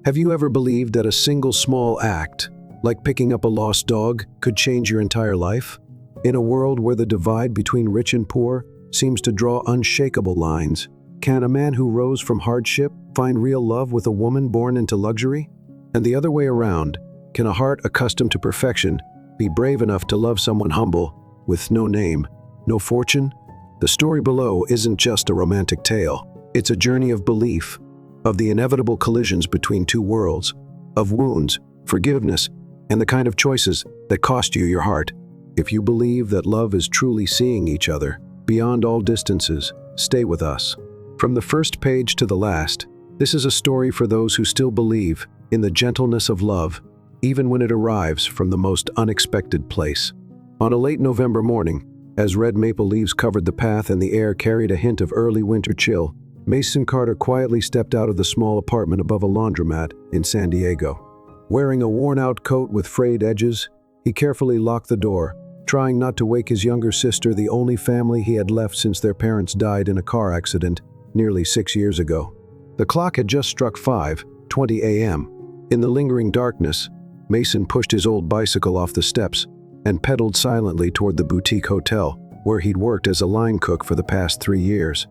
Have you ever believed that a single small act, like picking up a lost dog, could change your entire life? In a world where the divide between rich and poor seems to draw unshakable lines, can a man who rose from hardship find real love with a woman born into luxury? And the other way around, can a heart accustomed to perfection be brave enough to love someone humble, with no name, no fortune? The story below isn't just a romantic tale. It's a journey of belief, of the inevitable collisions between two worlds, of wounds, forgiveness, and the kind of choices that cost you your heart. If you believe that love is truly seeing each other, beyond all distances, stay with us. From the first page to the last, this is a story for those who still believe in the gentleness of love, even when it arrives from the most unexpected place. On a late November morning, as red maple leaves covered the path and the air carried a hint of early winter chill, Mason Carter quietly stepped out of the small apartment above a laundromat in San Diego. Wearing a worn-out coat with frayed edges, he carefully locked the door, trying not to wake his younger sister, the only family he had left since their parents died in a car accident nearly 6 years ago. The clock had just struck 5:20 a.m. In the lingering darkness, Mason pushed his old bicycle off the steps and pedaled silently toward the boutique hotel where he'd worked as a line cook for the past 3 years.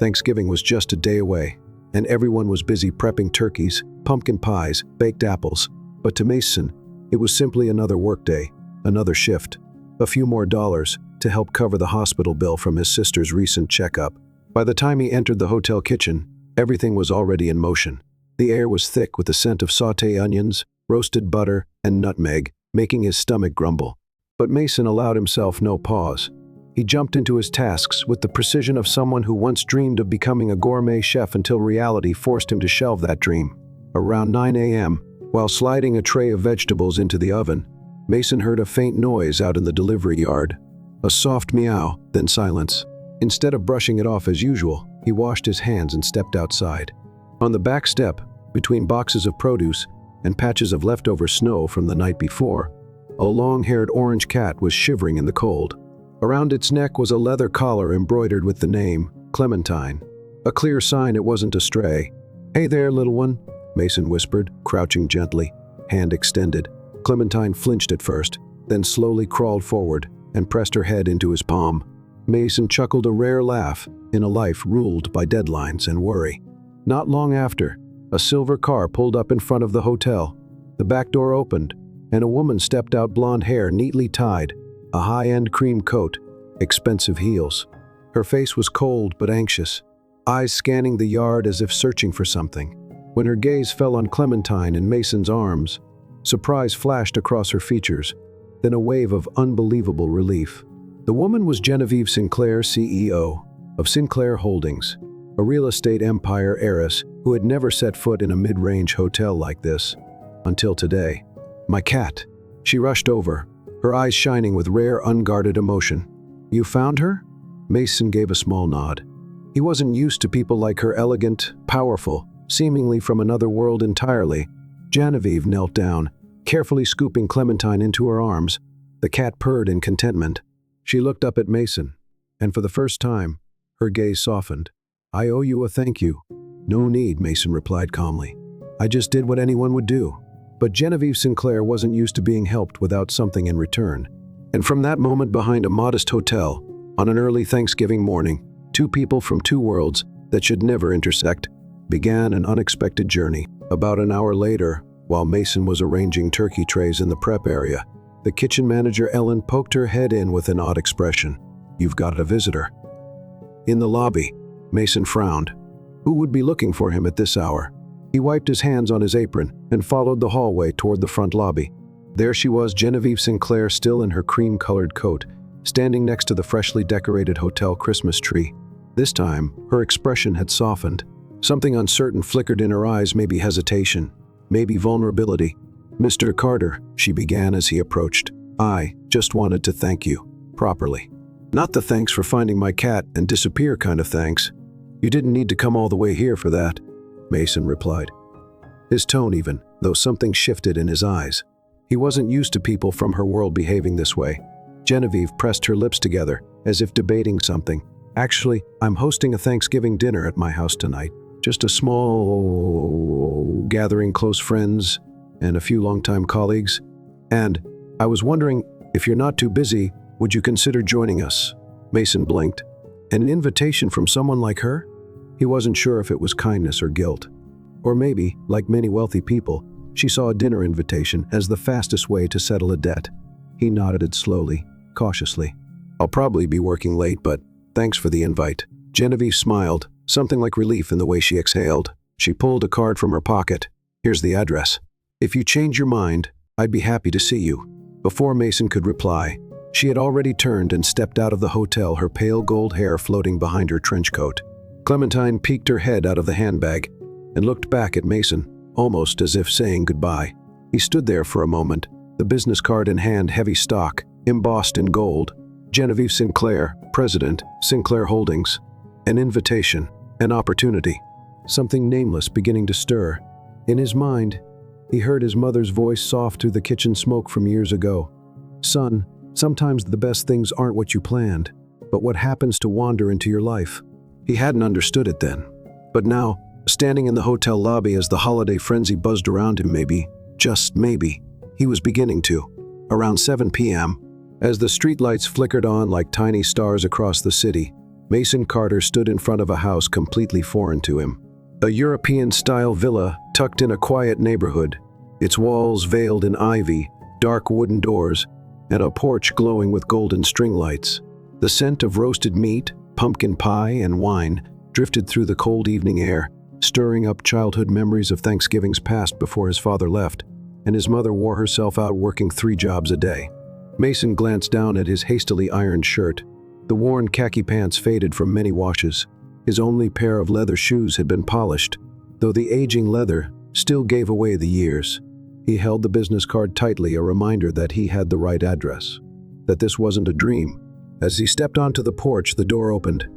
Thanksgiving was just a day away, and everyone was busy prepping turkeys, pumpkin pies, baked apples. But to Mason, it was simply another workday, another shift, a few more dollars to help cover the hospital bill from his sister's recent checkup. By the time he entered the hotel kitchen, everything was already in motion. The air was thick with the scent of sauté onions, roasted butter, and nutmeg, making his stomach grumble. But Mason allowed himself no pause. He jumped into his tasks with the precision of someone who once dreamed of becoming a gourmet chef until reality forced him to shelve that dream. Around 9 a.m., while sliding a tray of vegetables into the oven, Mason heard a faint noise out in the delivery yard. A soft meow, then silence. Instead of brushing it off as usual, he washed his hands and stepped outside. On the back step, between boxes of produce and patches of leftover snow from the night before, a long-haired orange cat was shivering in the cold. Around its neck was a leather collar embroidered with the name, Clementine, a clear sign it wasn't a stray. "Hey there, little one," Mason whispered, crouching gently, hand extended. Clementine flinched at first, then slowly crawled forward and pressed her head into his palm. Mason chuckled a rare laugh in a life ruled by deadlines and worry. Not long after, a silver car pulled up in front of the hotel. The back door opened, and a woman stepped out, blonde hair neatly tied, a high-end cream coat, expensive heels. Her face was cold but anxious, eyes scanning the yard as if searching for something. When her gaze fell on Clementine in Mason's arms, surprise flashed across her features, then a wave of unbelievable relief. The woman was Genevieve Sinclair, CEO of Sinclair Holdings, a real estate empire heiress who had never set foot in a mid-range hotel like this until today. "My cat." She rushed over, her eyes shining with rare, unguarded emotion. "You found her?" Mason gave a small nod. He wasn't used to people like her, elegant, powerful, seemingly from another world entirely. Genevieve knelt down, carefully scooping Clementine into her arms. The cat purred in contentment. She looked up at Mason, and for the first time, her gaze softened. "I owe you a thank you." "No need," Mason replied calmly. "I just did what anyone would do." But Genevieve Sinclair wasn't used to being helped without something in return. And from that moment behind a modest hotel, on an early Thanksgiving morning, two people from two worlds that should never intersect began an unexpected journey. About an hour later, while Mason was arranging turkey trays in the prep area, the kitchen manager Ellen poked her head in with an odd expression. "You've got a visitor." In the lobby, Mason frowned. Who would be looking for him at this hour? He wiped his hands on his apron and followed the hallway toward the front lobby. There she was, Genevieve Sinclair, still in her cream-colored coat, standing next to the freshly decorated hotel Christmas tree. This time, her expression had softened. Something uncertain flickered in her eyes, maybe hesitation, maybe vulnerability. "Mr. Carter," she began as he approached, "I just wanted to thank you, properly. Not the thanks for finding my cat and disappear kind of thanks. You didn't need to come all the way here for that," Mason replied. His tone even, though something shifted in his eyes. He wasn't used to people from her world behaving this way. Genevieve pressed her lips together, as if debating something. "Actually, I'm hosting a Thanksgiving dinner at my house tonight. Just a small gathering close friends and a few longtime colleagues. And I was wondering, if you're not too busy, would you consider joining us? Mason blinked. An invitation from someone like her? He wasn't sure if it was kindness or guilt. Or maybe, like many wealthy people, she saw a dinner invitation as the fastest way to settle a debt. He nodded slowly, cautiously. I'll probably be working late, but thanks for the invite. Genevieve smiled, something like relief in the way she exhaled. She pulled a card from her pocket. Here's the address. If you change your mind, I'd be happy to see you. Before Mason could reply, she had already turned and stepped out of the hotel, her pale gold hair floating behind her trench coat. Clementine peeked her head out of the handbag and looked back at Mason, almost as if saying goodbye. He stood there for a moment, the business card in hand, heavy stock, embossed in gold. Genevieve Sinclair, President, Sinclair Holdings. An invitation, an opportunity. Something nameless beginning to stir. In his mind, he heard his mother's voice soft through the kitchen smoke from years ago. Son, sometimes the best things aren't what you planned, but what happens to wander into your life. He hadn't understood it then. But now, standing in the hotel lobby as the holiday frenzy buzzed around him, maybe, just maybe, he was beginning to. Around 7 p.m., as the streetlights flickered on like tiny stars across the city, Mason Carter stood in front of a house completely foreign to him. A European-style villa tucked in a quiet neighborhood, its walls veiled in ivy, dark wooden doors, and a porch glowing with golden string lights. The scent of roasted meat, pumpkin pie, and wine drifted through the cold evening air, stirring up childhood memories of Thanksgivings past before his father left, and his mother wore herself out working 3 jobs a day. Mason glanced down at his hastily ironed shirt. The worn khaki pants faded from many washes. His only pair of leather shoes had been polished, though the aging leather still gave away the years. He held the business card tightly, a reminder that he had the right address, that this wasn't a dream. As he stepped onto the porch, the door opened.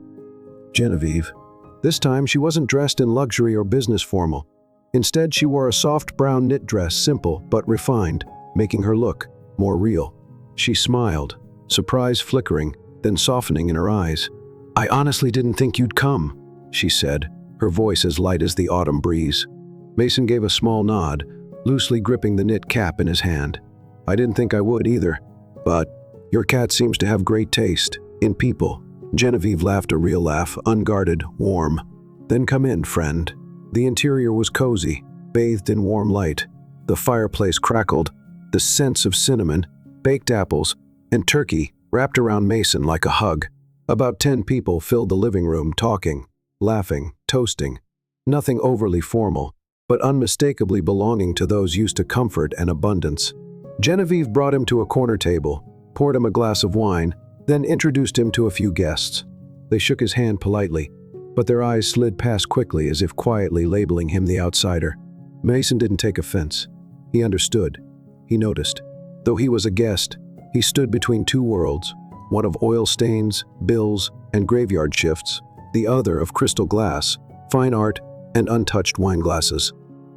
Genevieve. This time, she wasn't dressed in luxury or business formal. Instead, she wore a soft brown knit dress, simple but refined, making her look more real. She smiled, surprise flickering, then softening in her eyes. I honestly didn't think you'd come, she said, her voice as light as the autumn breeze. Mason gave a small nod, loosely gripping the knit cap in his hand. I didn't think I would either, but your cat seems to have great taste in people. Genevieve laughed a real laugh, unguarded, warm. Then come in, friend. The interior was cozy, bathed in warm light. The fireplace crackled, the scents of cinnamon, baked apples, and turkey wrapped around Mason like a hug. About 10 people filled the living room, talking, laughing, toasting. Nothing overly formal, but unmistakably belonging to those used to comfort and abundance. Genevieve brought him to a corner table, poured him a glass of wine, then introduced him to a few guests. They shook his hand politely, but their eyes slid past quickly as if quietly labeling him the outsider. Mason didn't take offense. He understood. He noticed. Though he was a guest, he stood between 2 worlds, one of oil stains, bills, and graveyard shifts, the other of crystal glass, fine art, and untouched wine glasses.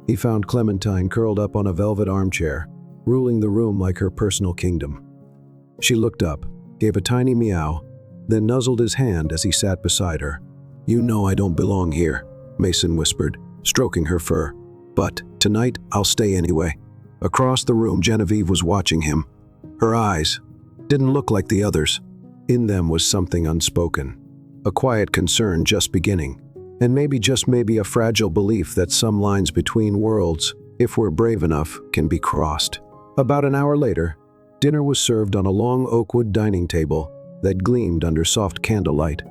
He found Clementine curled up on a velvet armchair, ruling the room like her personal kingdom. She looked up, gave a tiny meow, then nuzzled his hand as he sat beside her. You know I don't belong here, Mason whispered, stroking her fur. But tonight I'll stay anyway. Across the room, Genevieve was watching him. Her eyes didn't look like the others. In them was something unspoken, a quiet concern just beginning, and maybe, just maybe, a fragile belief that some lines between worlds, if we're brave enough, can be crossed. About an hour later, dinner was served on a long oakwood dining table that gleamed under soft candlelight.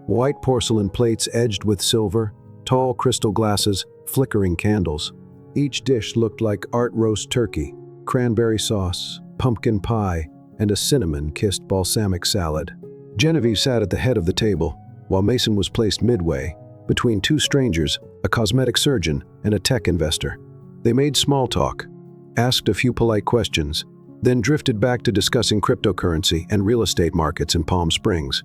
White porcelain plates edged with silver, tall crystal glasses, flickering candles. Each dish looked like art roast turkey, cranberry sauce, pumpkin pie, and a cinnamon-kissed balsamic salad. Genevieve sat at the head of the table, while Mason was placed midway, between 2 strangers, a cosmetic surgeon and a tech investor. They made small talk, asked a few polite questions, then drifted back to discussing cryptocurrency and real estate markets in Palm Springs.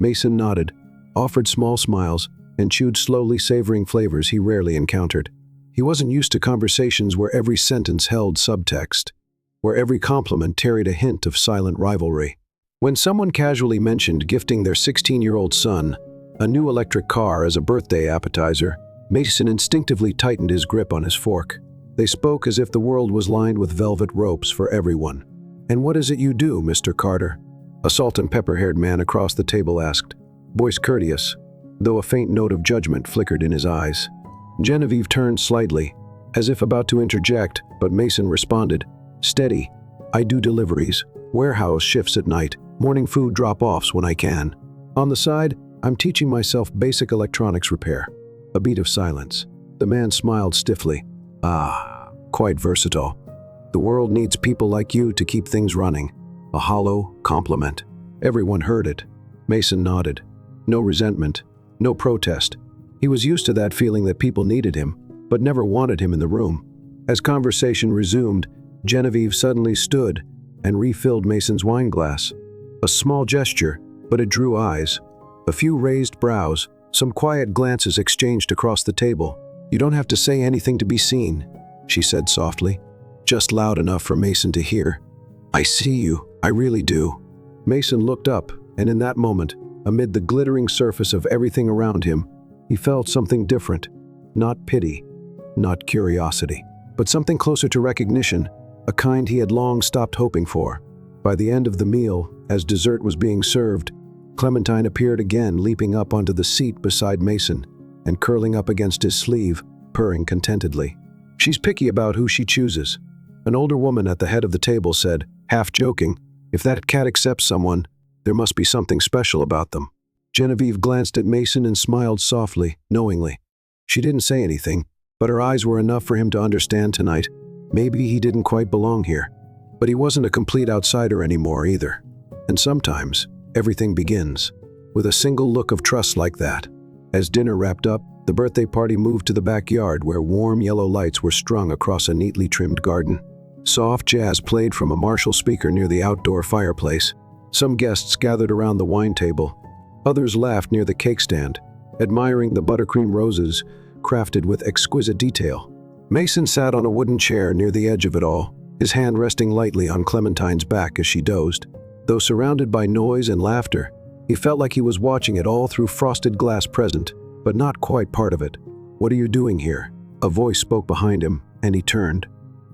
Mason nodded, offered small smiles, and chewed slowly, savoring flavors he rarely encountered. He wasn't used to conversations where every sentence held subtext, where every compliment carried a hint of silent rivalry. When someone casually mentioned gifting their 16-year-old son a new electric car as a birthday appetizer, Mason instinctively tightened his grip on his fork. They spoke as if the world was lined with velvet ropes for everyone. "And what is it you do, Mr. Carter?" A salt-and-pepper-haired man across the table asked, voice courteous, though a faint note of judgment flickered in his eyes. Genevieve turned slightly, as if about to interject, but Mason responded, "Steady. I do deliveries, warehouse shifts at night, morning food drop-offs when I can. On the side, I'm teaching myself basic electronics repair." A beat of silence. The man smiled stiffly. "Ah, quite versatile. The world needs people like you to keep things running." A hollow compliment. Everyone heard it. Mason nodded. No resentment, no protest. He was used to that feeling that people needed him, but never wanted him in the room. As conversation resumed, Genevieve suddenly stood and refilled Mason's wine glass. A small gesture, but it drew eyes. A few raised brows, some quiet glances exchanged across the table. "You don't have to say anything to be seen," she said softly, just loud enough for Mason to hear. "I see you, I really do." Mason looked up, and in that moment, amid the glittering surface of everything around him, he felt something different. Not pity, not curiosity, but something closer to recognition, a kind he had long stopped hoping for. By the end of the meal, as dessert was being served, Clementine appeared again, leaping up onto the seat beside Mason and curling up against his sleeve, purring contentedly. "She's picky about who she chooses," an older woman at the head of the table said, half joking. "If that cat accepts someone, there must be something special about them." Genevieve glanced at Mason and smiled softly, knowingly. She didn't say anything, but her eyes were enough for him to understand tonight. Maybe he didn't quite belong here, but he wasn't a complete outsider anymore either. And sometimes, everything begins with a single look of trust like that. As dinner wrapped up, the birthday party moved to the backyard where warm yellow lights were strung across a neatly trimmed garden. Soft jazz played from a Marshall speaker near the outdoor fireplace. Some guests gathered around the wine table. Others laughed near the cake stand, admiring the buttercream roses crafted with exquisite detail. Mason sat on a wooden chair near the edge of it all, his hand resting lightly on Clementine's back as she dozed. Though surrounded by noise and laughter, he felt like he was watching it all through frosted glass present, but not quite part of it. "What are you doing here?" A voice spoke behind him, and he turned.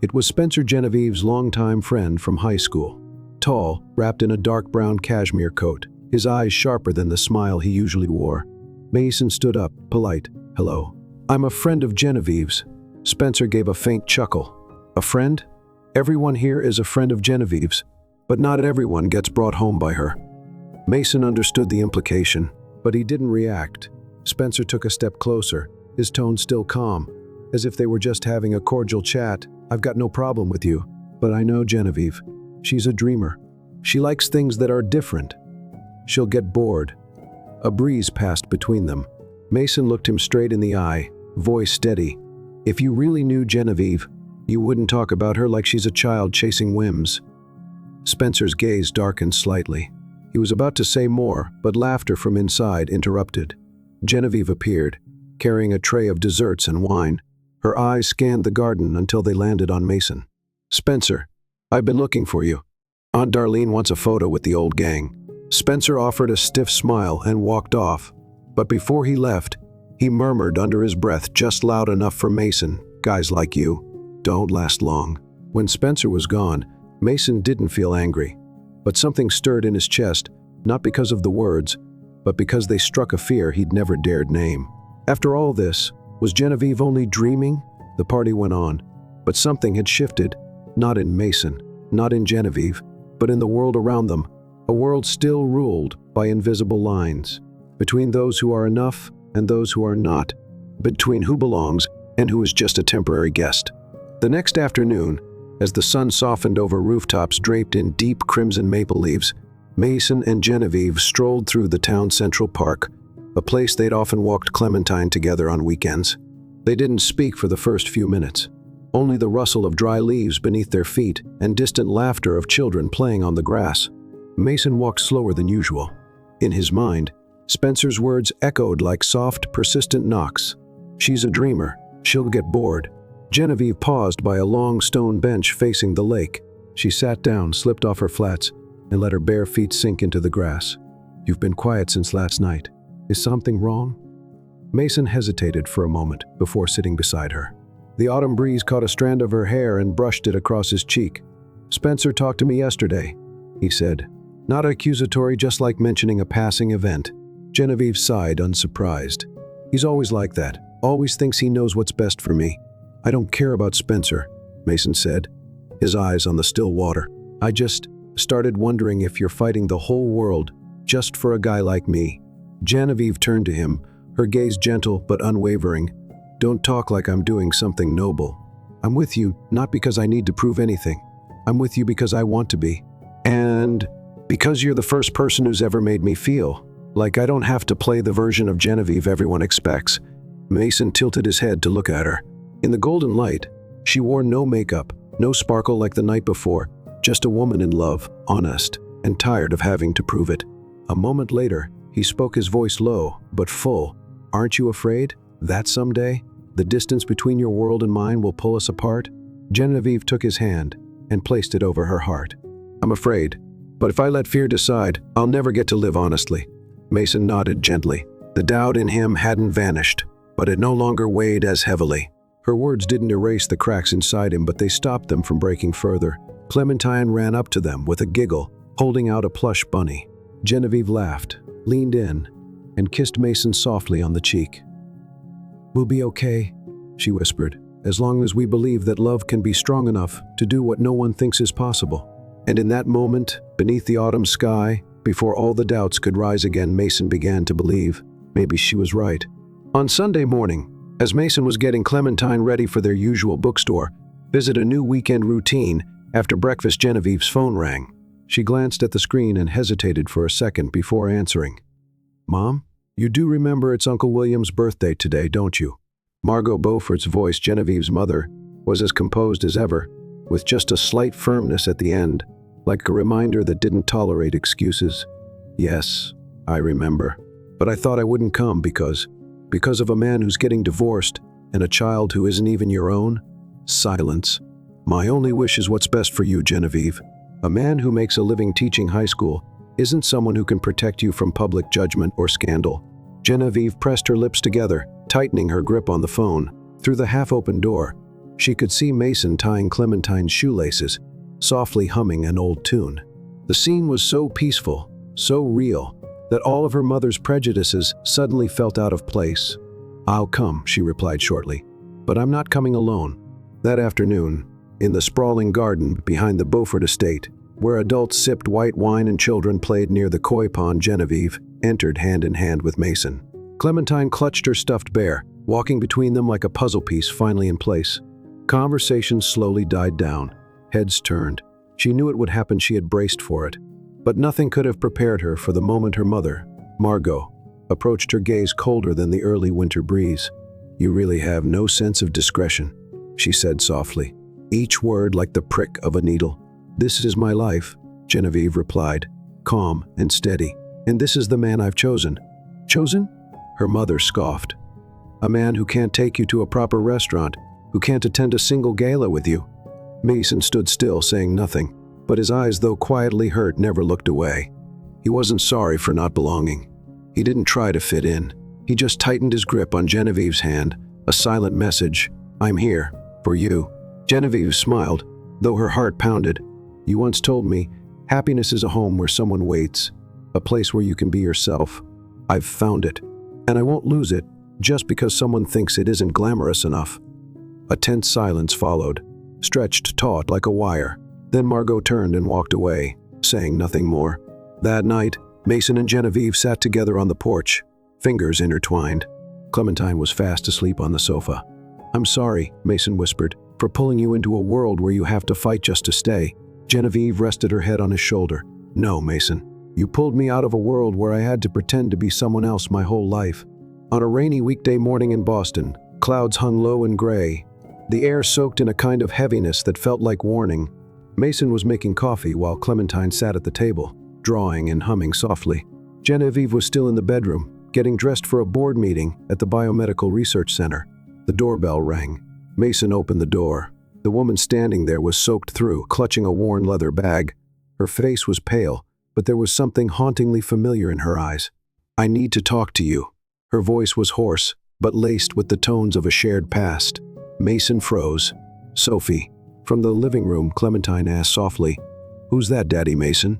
It was Spencer Genevieve's longtime friend from high school. Tall, wrapped in a dark brown cashmere coat, his eyes sharper than the smile he usually wore. Mason stood up, polite. "Hello. I'm a friend of Genevieve's." Spencer gave a faint chuckle. "A friend? Everyone here is a friend of Genevieve's, but not everyone gets brought home by her." Mason understood the implication, but he didn't react. Spencer took a step closer, his tone still calm, as if they were just having a cordial chat. "I've got no problem with you, but I know Genevieve. She's a dreamer. She likes things that are different. She'll get bored." A breeze passed between them. Mason looked him straight in the eye, voice steady. "If you really knew Genevieve, you wouldn't talk about her like she's a child chasing whims." Spencer's gaze darkened slightly. He was about to say more, but laughter from inside interrupted. Genevieve appeared, carrying a tray of desserts and wine. Her eyes scanned the garden until they landed on Mason. "Spencer, I've been looking for you. Aunt Darlene wants a photo with the old gang." Spencer offered a stiff smile and walked off, but before he left, he murmured under his breath just loud enough for Mason, "Guys like you don't last long." When Spencer was gone, Mason didn't feel angry, but something stirred in his chest, not because of the words, but because they struck a fear he'd never dared name. After all this, was Genevieve only dreaming? The party went on, but something had shifted, not in Mason, not in Genevieve, but in the world around them, a world still ruled by invisible lines, between those who are enough and those who are not, between who belongs and who is just a temporary guest. The next afternoon, as the sun softened over rooftops draped in deep crimson maple leaves, Mason and Genevieve strolled through the town central park, a place they'd often walked Clementine together on weekends. They didn't speak for the first few minutes, only the rustle of dry leaves beneath their feet and distant laughter of children playing on the grass. Mason walked slower than usual. In his mind, Spencer's words echoed like soft, persistent knocks. "She's a dreamer. She'll get bored." Genevieve paused by a long stone bench facing the lake. She sat down, slipped off her flats, and let her bare feet sink into the grass. "You've been quiet since last night. Is something wrong?" Mason hesitated for a moment before sitting beside her. The autumn breeze caught a strand of her hair and brushed it across his cheek. "Spencer talked to me yesterday," he said. Not accusatory, just like mentioning a passing event. Genevieve sighed, unsurprised. "He's always like that. Always thinks he knows what's best for me." "I don't care about Spencer," Mason said, his eyes on the still water. "I just started wondering if you're fighting the whole world just for a guy like me." Genevieve turned to him, her gaze gentle but unwavering. "Don't talk like I'm doing something noble. I'm with you not because I need to prove anything. I'm with you because I want to be. And because you're the first person who's ever made me feel like I don't have to play the version of Genevieve everyone expects." Mason tilted his head to look at her. In the golden light, she wore no makeup, no sparkle like the night before, just a woman in love, honest, and tired of having to prove it. A moment later, he spoke, his voice low but full. "Aren't you afraid that someday the distance between your world and mine will pull us apart?" Genevieve took his hand and placed it over her heart. "I'm afraid, but if I let fear decide, I'll never get to live honestly." Mason nodded gently. The doubt in him hadn't vanished, but it no longer weighed as heavily. Her words didn't erase the cracks inside him, but they stopped them from breaking further. Clementine ran up to them with a giggle, holding out a plush bunny. Genevieve laughed, leaned in, and kissed Mason softly on the cheek. "We'll be okay," she whispered, "as long as we believe that love can be strong enough to do what no one thinks is possible." And in that moment, beneath the autumn sky, before all the doubts could rise again, Mason began to believe maybe she was right. On Sunday morning, as Mason was getting Clementine ready for their usual bookstore visit, a new weekend routine, after breakfast Genevieve's phone rang. She glanced at the screen and hesitated for a second before answering. "Mom, you do remember it's Uncle William's birthday today, don't you?" Margot Beaufort's voice, Genevieve's mother, was as composed as ever, with just a slight firmness at the end, like a reminder that didn't tolerate excuses. "Yes, I remember. But I thought I wouldn't come because of a man who's getting divorced and a child who isn't even your own." Silence. "My only wish is what's best for you, Genevieve. A man who makes a living teaching high school isn't someone who can protect you from public judgment or scandal." Genevieve pressed her lips together, tightening her grip on the phone. Through the half-open door, she could see Mason tying Clementine's shoelaces, softly humming an old tune. The scene was so peaceful, so real, that all of her mother's prejudices suddenly felt out of place. "I'll come," she replied shortly, "but I'm not coming alone." That afternoon, in the sprawling garden behind the Beaufort estate, where adults sipped white wine and children played near the koi pond, Genevieve entered hand in hand with Mason. Clementine clutched her stuffed bear, walking between them like a puzzle piece finally in place. Conversation slowly died down. Heads turned. She knew it would happen, she had braced for it. But nothing could have prepared her for the moment her mother, Margot, approached, her gaze colder than the early winter breeze. "You really have no sense of discretion," she said softly, each word like the prick of a needle. "This is my life," Genevieve replied, calm and steady. "And this is the man I've chosen." "Chosen?" Her mother scoffed. "A man who can't take you to a proper restaurant, who can't attend a single gala with you." Mason stood still, saying nothing, but his eyes, though quietly hurt, never looked away. He wasn't sorry for not belonging. He didn't try to fit in. He just tightened his grip on Genevieve's hand, a silent message. "I'm here, for you." Genevieve smiled, though her heart pounded. "You once told me, happiness is a home where someone waits, a place where you can be yourself. I've found it, and I won't lose it just because someone thinks it isn't glamorous enough." A tense silence followed, stretched taut like a wire. Then Margot turned and walked away, saying nothing more. That night, Mason and Genevieve sat together on the porch, fingers intertwined. Clementine was fast asleep on the sofa. "I'm sorry," Mason whispered, "for pulling you into a world where you have to fight just to stay." Genevieve rested her head on his shoulder. "No, Mason. You pulled me out of a world where I had to pretend to be someone else my whole life." On a rainy weekday morning in Boston, clouds hung low and gray, the air soaked in a kind of heaviness that felt like warning. Mason was making coffee while Clementine sat at the table, drawing and humming softly. Genevieve was still in the bedroom, getting dressed for a board meeting at the Biomedical Research Center. The doorbell rang. Mason opened the door. The woman standing there was soaked through, clutching a worn leather bag. Her face was pale, but there was something hauntingly familiar in her eyes. "I need to talk to you." Her voice was hoarse, but laced with the tones of a shared past. Mason froze. "Sophie." From the living room, Clementine asked softly, "Who's that, Daddy Mason?"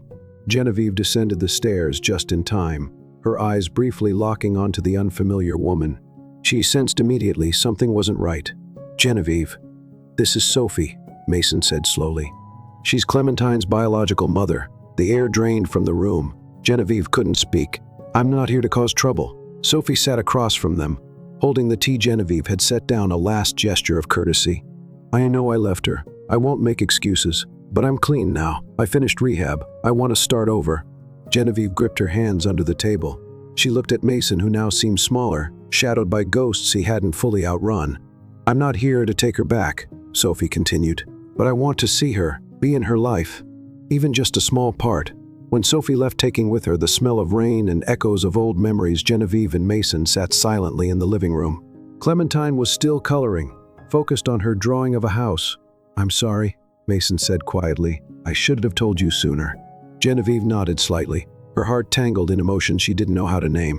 Genevieve descended the stairs just in time, her eyes briefly locking onto the unfamiliar woman. She sensed immediately something wasn't right. "Genevieve, this is Sophie," Mason said slowly. "She's Clementine's biological mother." The air drained from the room. Genevieve couldn't speak. "I'm not here to cause trouble." Sophie sat across from them, holding the tea. Genevieve had set down a last gesture of courtesy. "I know I left her. I won't make excuses. But I'm clean now. I finished rehab. I want to start over." Genevieve gripped her hands under the table. She looked at Mason, who now seemed smaller, shadowed by ghosts he hadn't fully outrun. "I'm not here to take her back," Sophie continued, "but I want to see her, be in her life, even just a small part." When Sophie left, taking with her the smell of rain and echoes of old memories, Genevieve and Mason sat silently in the living room. Clementine was still coloring, focused on her drawing of a house. "I'm sorry," Mason said quietly. "I should have told you sooner." Genevieve nodded slightly, her heart tangled in emotions she didn't know how to name.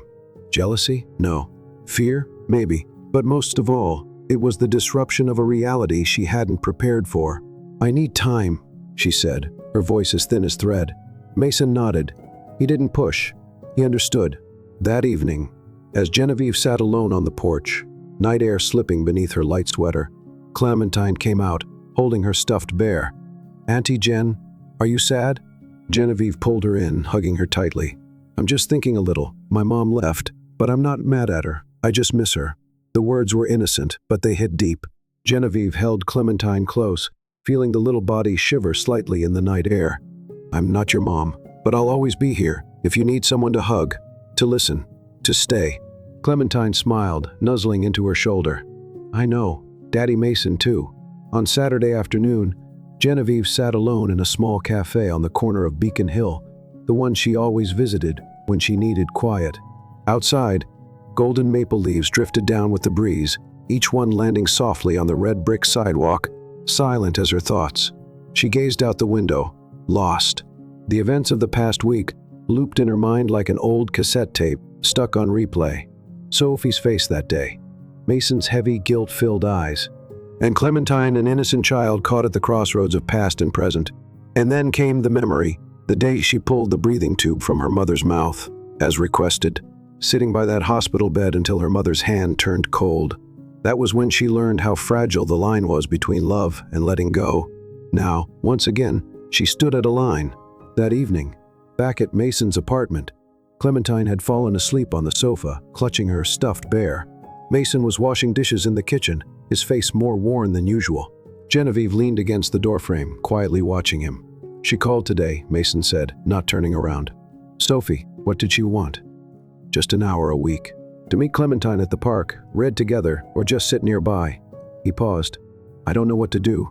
Jealousy? No. Fear? Maybe. But most of all, it was the disruption of a reality she hadn't prepared for. "I need time," she said, her voice as thin as thread. Mason nodded. He didn't push. He understood. That evening, as Genevieve sat alone on the porch, night air slipping beneath her light sweater, Clementine came out, holding her stuffed bear. "Auntie Jen, are you sad?" Genevieve pulled her in, hugging her tightly. "I'm just thinking a little. My mom left, but I'm not mad at her. I just miss her." The words were innocent, but they hit deep. Genevieve held Clementine close, feeling the little body shiver slightly in the night air. "I'm not your mom, but I'll always be here if you need someone to hug, to listen, to stay." Clementine smiled, nuzzling into her shoulder. "I know. Daddy Mason, too." On Saturday afternoon, Genevieve sat alone in a small cafe on the corner of Beacon Hill, the one she always visited when she needed quiet. Outside, golden maple leaves drifted down with the breeze, each one landing softly on the red brick sidewalk, silent as her thoughts. She gazed out the window, lost. The events of the past week looped in her mind like an old cassette tape stuck on replay. Sophie's face that day, Mason's heavy, guilt-filled eyes, and Clementine, an innocent child caught at the crossroads of past and present. And then came the memory, the day she pulled the breathing tube from her mother's mouth, as requested, sitting by that hospital bed until her mother's hand turned cold. That was when she learned how fragile the line was between love and letting go. Now, once again, she stood at a line. That evening, back at Mason's apartment, Clementine had fallen asleep on the sofa, clutching her stuffed bear. Mason was washing dishes in the kitchen, his face more worn than usual. Genevieve leaned against the doorframe, quietly watching him. "She called today," Mason said, not turning around. "Sophie, what did she want?" "Just an hour a week. To meet Clementine at the park, read together, or just sit nearby." He paused. "I don't know what to do."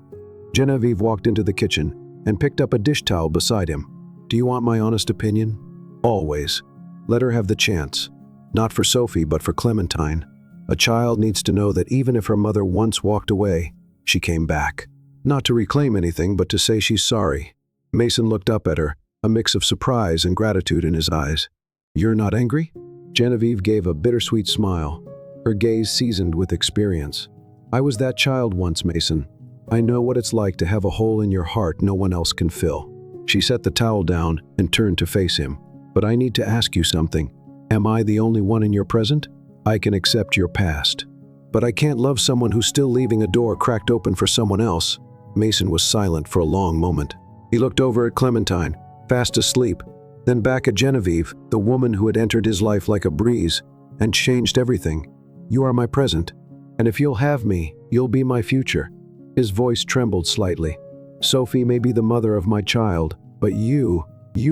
Genevieve walked into the kitchen and picked up a dish towel beside him. "Do you want my honest opinion?" "Always. Let her have the chance. Not for Sophie, but for Clementine. A child needs to know that even if her mother once walked away, she came back. Not to reclaim anything, but to say she's sorry." Mason looked up at her, a mix of surprise and gratitude in his eyes. "You're not angry?" Genevieve gave a bittersweet smile, her gaze seasoned with experience. "I was that child once, Mason. I know what it's like to have a hole in your heart no one else can fill." She set the towel down and turned to face him. "But I need to ask you something. Am I the only one in your present? I can accept your past, but I can't love someone who's still leaving a door cracked open for someone else." Mason was silent for a long moment. He looked over at Clementine, fast asleep, then back at Genevieve, the woman who had entered his life like a breeze and changed everything. "You are my present, and if you'll have me, you'll be my future." His voice trembled slightly. "Sophie may be the mother of my child, but you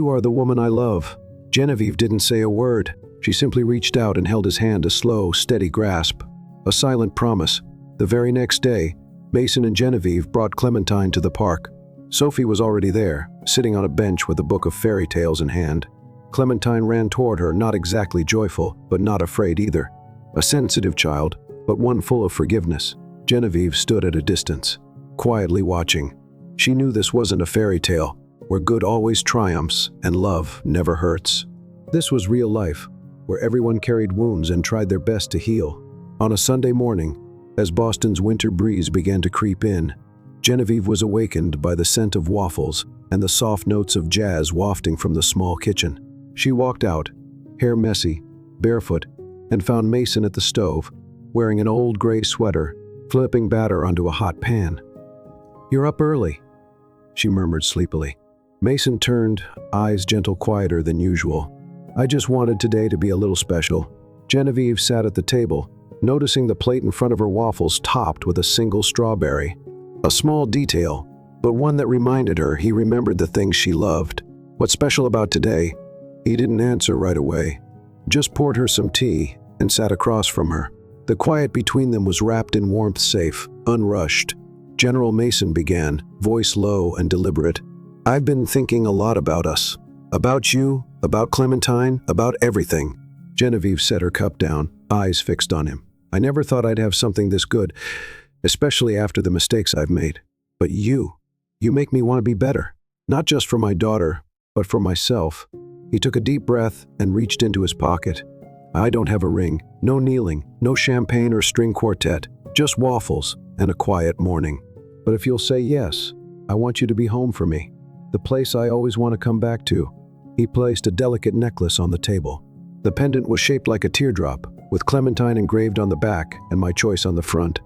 are the woman I love." Genevieve didn't say a word. She simply reached out and held his hand, a slow, steady grasp. A silent promise. The very next day, Mason and Genevieve brought Clementine to the park. Sophie was already there, sitting on a bench with a book of fairy tales in hand. Clementine ran toward her, not exactly joyful, but not afraid either. A sensitive child, but one full of forgiveness. Genevieve stood at a distance, quietly watching. She knew this wasn't a fairy tale, where good always triumphs and love never hurts. This was real life, where everyone carried wounds and tried their best to heal. On a Sunday morning, As Boston's winter breeze began to creep in, Genevieve was awakened by the scent of waffles and the soft notes of jazz wafting from the small kitchen. She walked out, hair messy, barefoot, and found Mason at the stove, wearing an old gray sweater, flipping batter onto a hot pan. "You're up early," she murmured sleepily. Mason turned, eyes gentle quieter than usual. "I just wanted today to be a little special." Genevieve sat at the table, noticing the plate in front of her waffles topped with a single strawberry. A small detail, but one that reminded her he remembered the things she loved. What's special about today? He didn't answer right away, just poured her some tea and sat across from her. The quiet between them was wrapped in warmth, safe, unrushed. General Mason began, voice low and deliberate. "I've been thinking a lot about us. About you, about Clementine, about everything." Genevieve set her cup down, eyes fixed on him. "I never thought I'd have something this good, especially after the mistakes I've made. But you make me want to be better. Not just for my daughter, but for myself." He took a deep breath and reached into his pocket. "I don't have a ring, no kneeling, no champagne or string quartet, just waffles and a quiet morning. But if you'll say yes, I want you to be home for me. The place I always want to come back to." He placed a delicate necklace on the table. The pendant was shaped like a teardrop, with Clementine engraved on the back and my choice on the front.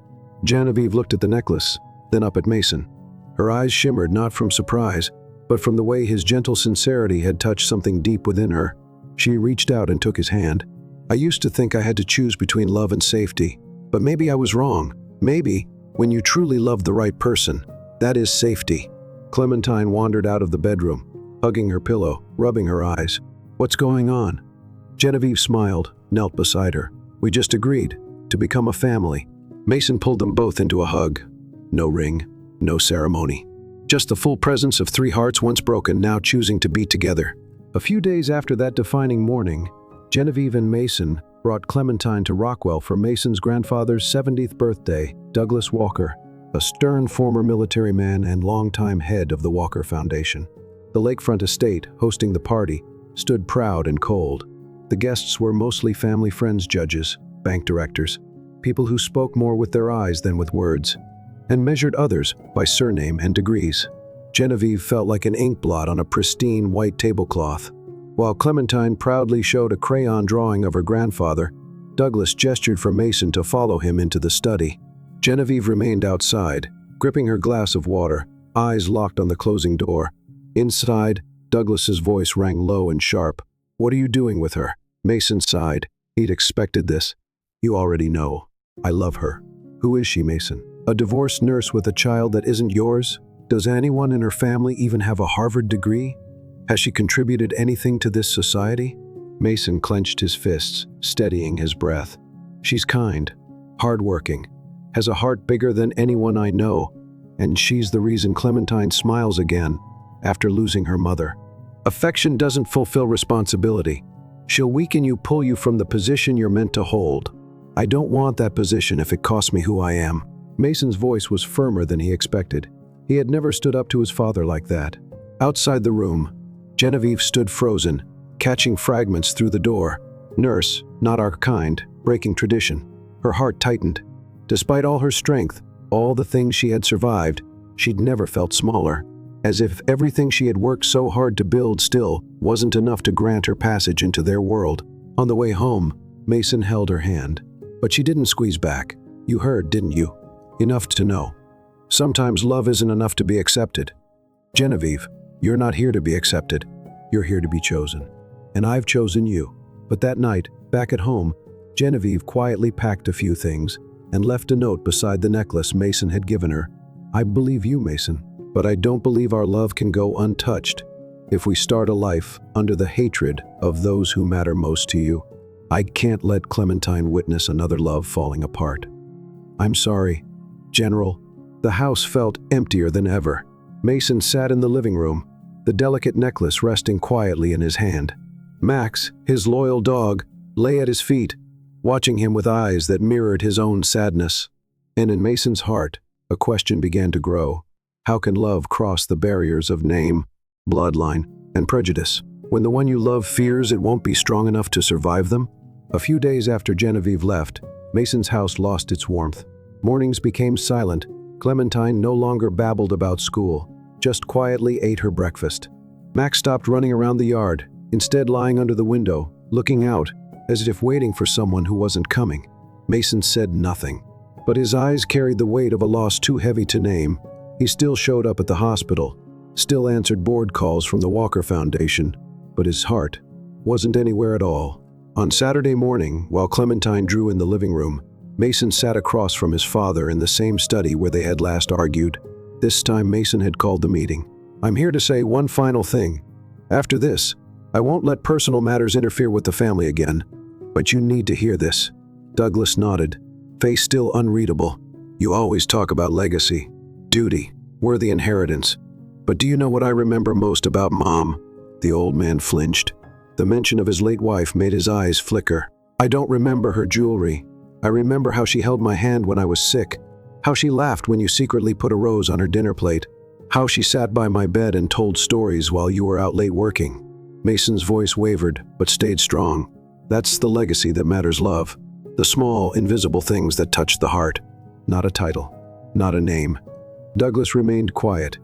Genevieve looked at the necklace, then up at Mason. Her eyes shimmered not from surprise, but from the way his gentle sincerity had touched something deep within her. She reached out and took his hand. "I used to think I had to choose between love and safety, but maybe I was wrong. Maybe, when you truly love the right person, that is safety." Clementine wandered out of the bedroom, hugging her pillow, rubbing her eyes. "What's going on?" Genevieve smiled, knelt beside her. "We just agreed to become a family." Mason pulled them both into a hug. No ring, no ceremony. Just the full presence of three hearts once broken, now choosing to be together. A few days after that defining morning, Genevieve and Mason brought Clementine to Rockwell for Mason's grandfather's 70th birthday. Douglas Walker, a stern former military man and longtime head of the Walker Foundation. The lakefront estate, hosting the party, stood proud and cold. The guests were mostly family friends, judges, bank directors, people who spoke more with their eyes than with words, and measured others by surname and degrees. Genevieve felt like an ink blot on a pristine white tablecloth. While Clementine proudly showed a crayon drawing of her grandfather, Douglas gestured for Mason to follow him into the study. Genevieve remained outside, gripping her glass of water, eyes locked on the closing door. Inside, Douglas's voice rang low and sharp. "What are you doing with her?" Mason sighed. He'd expected this. "You already know. I love her." "Who is she, Mason?" "A divorced nurse with a child that isn't yours? Does anyone in her family even have a Harvard degree? Has she contributed anything to this society?" Mason clenched his fists, steadying his breath. "She's kind, hardworking, has a heart bigger than anyone I know, and she's the reason Clementine smiles again after losing her mother. Affection doesn't fulfill responsibility. She'll weaken you, pull you from the position you're meant to hold. I don't want that position if it costs me who I am." Mason's voice was firmer than he expected. He had never stood up to his father like that. Outside the room, Genevieve stood frozen, catching fragments through the door. "Nurse, not our kind, breaking tradition." Her heart tightened. Despite all her strength, all the things she had survived, she'd never felt smaller, as if everything she had worked so hard to build still wasn't enough to grant her passage into their world. On the way home, Mason held her hand, but she didn't squeeze back. "You heard, didn't you? Enough to know. Sometimes love isn't enough to be accepted. Genevieve, you're not here to be accepted. You're here to be chosen. And I've chosen you." But that night, back at home, Genevieve quietly packed a few things and left a note beside the necklace Mason had given her. "I believe you, Mason, but I don't believe our love can go untouched if we start a life under the hatred of those who matter most to you. I can't let Clementine witness another love falling apart. I'm sorry, General." The house felt emptier than ever. Mason sat in the living room, the delicate necklace resting quietly in his hand. Max, his loyal dog, lay at his feet, watching him with eyes that mirrored his own sadness. And in Mason's heart, a question began to grow. How can love cross the barriers of name, bloodline, and prejudice, when the one you love fears it won't be strong enough to survive them? A few days after Genevieve left, Mason's house lost its warmth. Mornings became silent. Clementine no longer babbled about school, just quietly ate her breakfast. Max stopped running around the yard, instead lying under the window, looking out, as if waiting for someone who wasn't coming. Mason said nothing, but his eyes carried the weight of a loss too heavy to name. He still showed up at the hospital, still answered board calls from the Walker Foundation, but his heart wasn't anywhere at all. On Saturday morning, while Clementine drew in the living room, Mason sat across from his father in the same study where they had last argued. This time Mason had called the meeting. "I'm here to say one final thing. After this, I won't let personal matters interfere with the family again. But you need to hear this." Douglas nodded, face still unreadable. "You always talk about legacy, duty, worthy inheritance. But do you know what I remember most about Mom?" The old man flinched. The mention of his late wife made his eyes flicker. "I don't remember her jewelry. I remember how she held my hand when I was sick, how she laughed when you secretly put a rose on her dinner plate, how she sat by my bed and told stories while you were out late working." Mason's voice wavered, but stayed strong. "That's the legacy that matters, love. The small, invisible things that touch the heart. Not a title, not a name." Douglas remained quiet,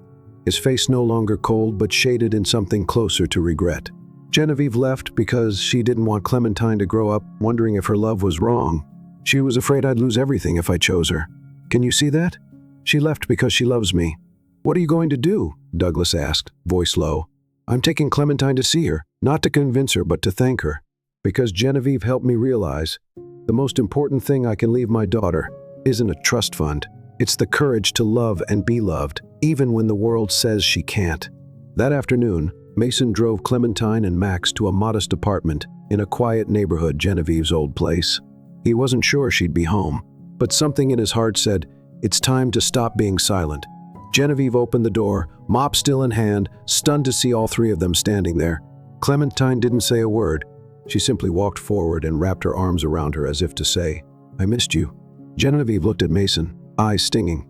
his face no longer cold but shaded in something closer to regret. Genevieve left because she didn't want Clementine to grow up wondering if her love was wrong. She was afraid I'd lose everything if I chose her. Can you see that? She left because she loves me. "What are you going to do?" Douglas asked, voice low. "I'm taking Clementine to see her, not to convince her but to thank her. Because Genevieve helped me realize the most important thing I can leave my daughter isn't a trust fund. It's the courage to love and be loved, even when the world says she can't." That afternoon, Mason drove Clementine and Max to a modest apartment in a quiet neighborhood, Genevieve's old place. He wasn't sure she'd be home, but something in his heart said, it's time to stop being silent. Genevieve opened the door, mop still in hand, stunned to see all three of them standing there. Clementine didn't say a word. She simply walked forward and wrapped her arms around her as if to say, "I missed you." Genevieve looked at Mason, eyes stinging.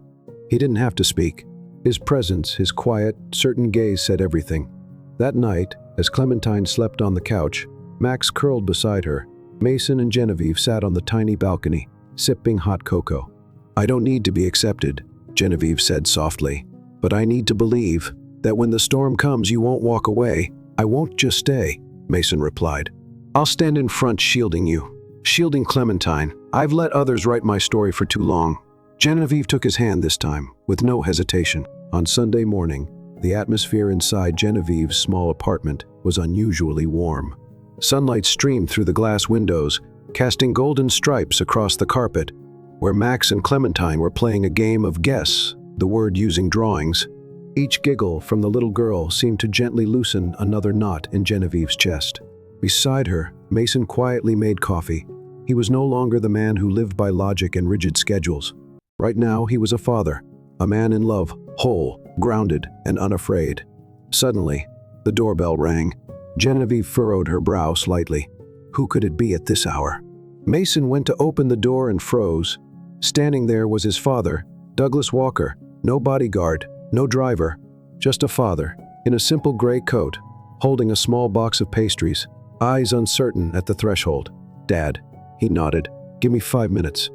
He didn't have to speak. His presence, his quiet, certain gaze said everything. That night, as Clementine slept on the couch, Max curled beside her. Mason and Genevieve sat on the tiny balcony, sipping hot cocoa. "I don't need to be accepted," Genevieve said softly, "but I need to believe that when the storm comes you won't walk away." "I won't just stay," Mason replied. "I'll stand in front shielding you, shielding Clementine. I've let others write my story for too long." Genevieve took his hand this time, with no hesitation. On Sunday morning, the atmosphere inside Genevieve's small apartment was unusually warm. Sunlight streamed through the glass windows, casting golden stripes across the carpet, where Max and Clementine were playing a game of guess, the word using drawings. Each giggle from the little girl seemed to gently loosen another knot in Genevieve's chest. Beside her, Mason quietly made coffee. He was no longer the man who lived by logic and rigid schedules. Right now, he was a father, a man in love, whole, grounded, and unafraid. Suddenly, the doorbell rang. Genevieve furrowed her brow slightly. Who could it be at this hour? Mason went to open the door and froze. Standing there was his father, Douglas Walker. No bodyguard, no driver, just a father, in a simple gray coat, holding a small box of pastries, eyes uncertain at the threshold. "Dad," he nodded, "give me 5 minutes.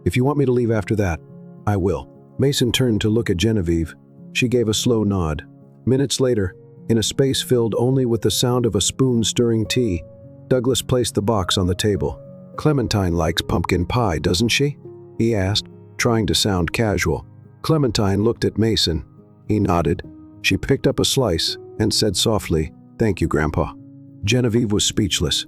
If you want me to leave after that, I will." Mason turned to look at Genevieve. She gave a slow nod. Minutes later, in a space filled only with the sound of a spoon stirring tea, Douglas placed the box on the table. "Clementine likes pumpkin pie, doesn't she?" he asked, trying to sound casual. Clementine looked at Mason. He nodded. She picked up a slice and said softly, "Thank you, Grandpa." Genevieve was speechless.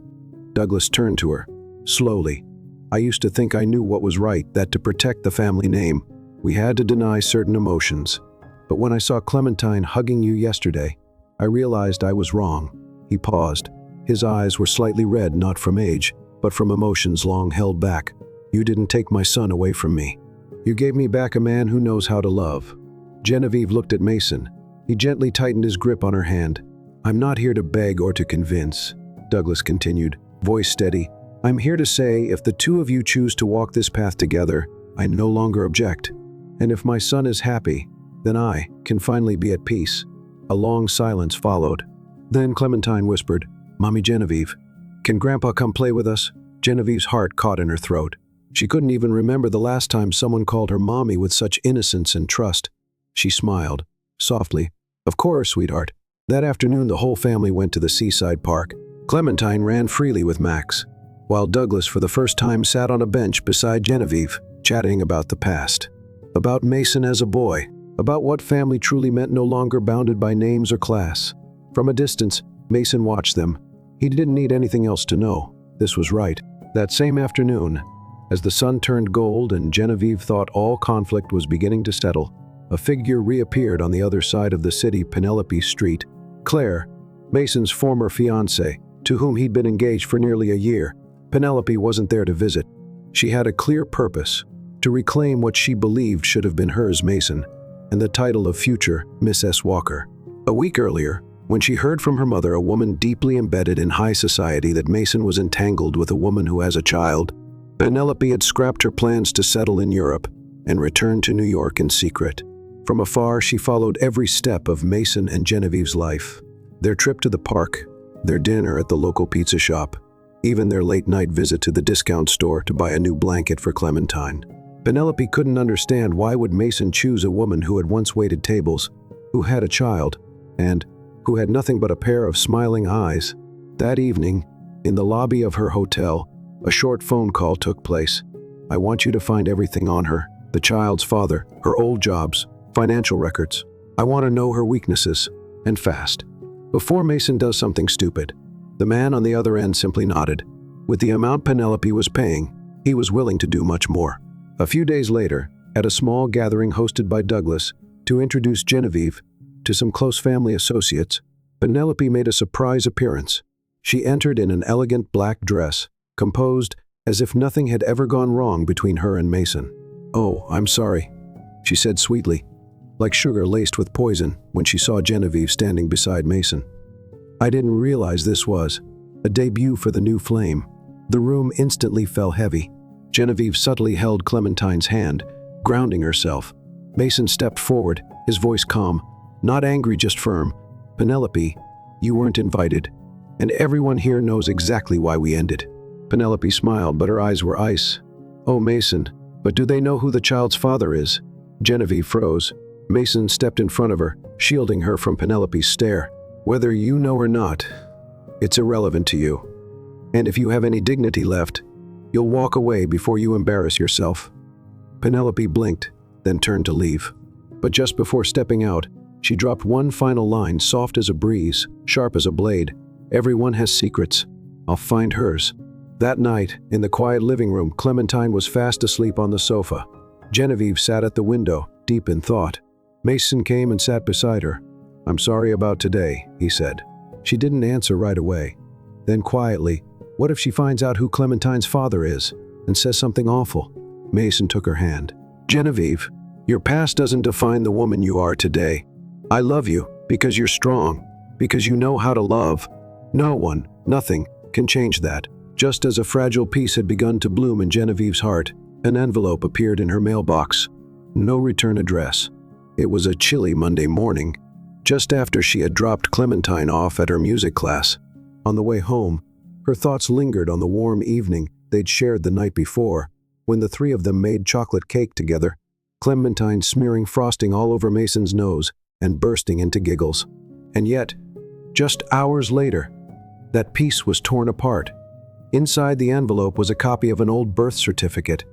Douglas turned to her, slowly. "I used to think I knew what was right, that to protect the family name, we had to deny certain emotions. But when I saw Clementine hugging you yesterday, I realized I was wrong." He paused. His eyes were slightly red, not from age, but from emotions long held back. "You didn't take my son away from me. You gave me back a man who knows how to love." Genevieve looked at Mason. He gently tightened his grip on her hand. "I'm not here to beg or to convince," Douglas continued, voice steady. "I'm here to say if the two of you choose to walk this path together, I no longer object. And if my son is happy, then I can finally be at peace." A long silence followed. Then Clementine whispered, "Mommy Genevieve, can Grandpa come play with us?" Genevieve's heart caught in her throat. She couldn't even remember the last time someone called her mommy with such innocence and trust. She smiled, softly. Of course, sweetheart. That afternoon, the whole family went to the seaside park. Clementine ran freely with Max, while Douglas for the first time sat on a bench beside Genevieve, chatting about the past. About Mason as a boy, about what family truly meant, no longer bounded by names or class. From a distance, Mason watched them. He didn't need anything else to know. This was right. That same afternoon, as the sun turned gold and Genevieve thought all conflict was beginning to settle, a figure reappeared on the other side of the city, Penelope Street. Claire, Mason's former fiancée, to whom he'd been engaged for nearly a year. Penelope wasn't there to visit. She had a clear purpose: to reclaim what she believed should have been hers, Mason, and the title of future Miss S. Walker. A week earlier, when she heard from her mother, a woman deeply embedded in high society, that Mason was entangled with a woman who has a child, Penelope had scrapped her plans to settle in Europe and return to New York in secret. From afar, she followed every step of Mason and Genevieve's life. Their trip to the park, their dinner at the local pizza shop, even their late-night visit to the discount store to buy a new blanket for Clementine. Penelope couldn't understand why would Mason choose a woman who had once waited tables, who had a child, and who had nothing but a pair of smiling eyes. That evening, in the lobby of her hotel, a short phone call took place. I want you to find everything on her, the child's father, her old jobs, financial records. I want to know her weaknesses, and fast. Before Mason does something stupid. The man on the other end simply nodded. With the amount Penelope was paying, he was willing to do much more. A few days later, at a small gathering hosted by Douglas to introduce Genevieve to some close family associates, Penelope made a surprise appearance. She entered in an elegant black dress, composed as if nothing had ever gone wrong between her and Mason. "Oh, I'm sorry," she said sweetly, like sugar laced with poison, when she saw Genevieve standing beside Mason. "I didn't realize this was a debut for the new flame." The room instantly fell heavy. Genevieve subtly held Clementine's hand, grounding herself. Mason stepped forward, his voice calm, not angry, just firm. "Penelope, you weren't invited, and everyone here knows exactly why we ended." Penelope smiled, but her eyes were ice. "Oh, Mason, but do they know who the child's father is?" Genevieve froze. Mason stepped in front of her, shielding her from Penelope's stare. "Whether you know or not, it's irrelevant to you. And if you have any dignity left, you'll walk away before you embarrass yourself." Penelope blinked, then turned to leave. But just before stepping out, she dropped one final line, soft as a breeze, sharp as a blade. "Everyone has secrets. I'll find hers." That night, in the quiet living room, Clementine was fast asleep on the sofa. Genevieve sat at the window, deep in thought. Mason came and sat beside her. "I'm sorry about today," he said. She didn't answer right away. Then quietly, "What if she finds out who Clementine's father is and says something awful?" Mason took her hand. "Genevieve, your past doesn't define the woman you are today. I love you because you're strong, because you know how to love. No one, nothing, can change that." Just as a fragile piece had begun to bloom in Genevieve's heart, an envelope appeared in her mailbox. No return address. It was a chilly Monday morning, just after she had dropped Clementine off at her music class. On the way home, her thoughts lingered on the warm evening they'd shared the night before, when the three of them made chocolate cake together, Clementine smearing frosting all over Mason's nose and bursting into giggles. And yet, just hours later, that piece was torn apart. Inside the envelope was a copy of an old birth certificate.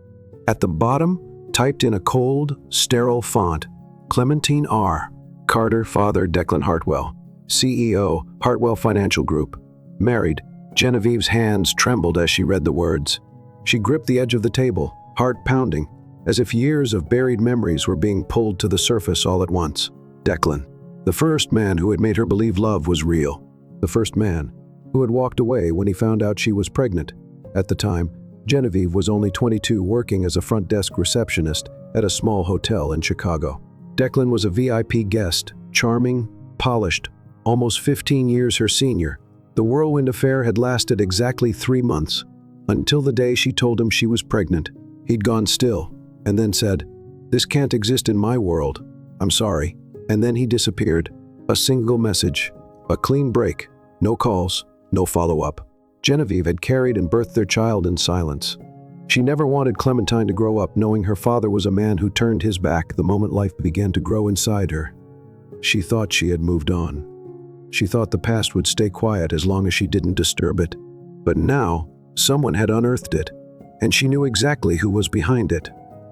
At the bottom, typed in a cold, sterile font, Clementine R. Carter, father Declan Hartwell, CEO, Hartwell Financial Group. Married. Genevieve's hands trembled as she read the words. She gripped the edge of the table, heart pounding, as if years of buried memories were being pulled to the surface all at once. Declan, the first man who had made her believe love was real. The first man who had walked away when he found out she was pregnant. At the time, Genevieve was only 22, working as a front desk receptionist at a small hotel in Chicago. Declan was a VIP guest, charming, polished, almost 15 years her senior. The whirlwind affair had lasted exactly 3 months, until the day she told him she was pregnant. He'd gone still, and then said, "This can't exist in my world. I'm sorry." And then he disappeared. A single message. A clean break. No calls. No follow-up. Genevieve had carried and birthed their child in silence. She never wanted Clementine to grow up knowing her father was a man who turned his back the moment life began to grow inside her. She thought she had moved on. She thought the past would stay quiet as long as she didn't disturb it. But now, someone had unearthed it, and she knew exactly who was behind it.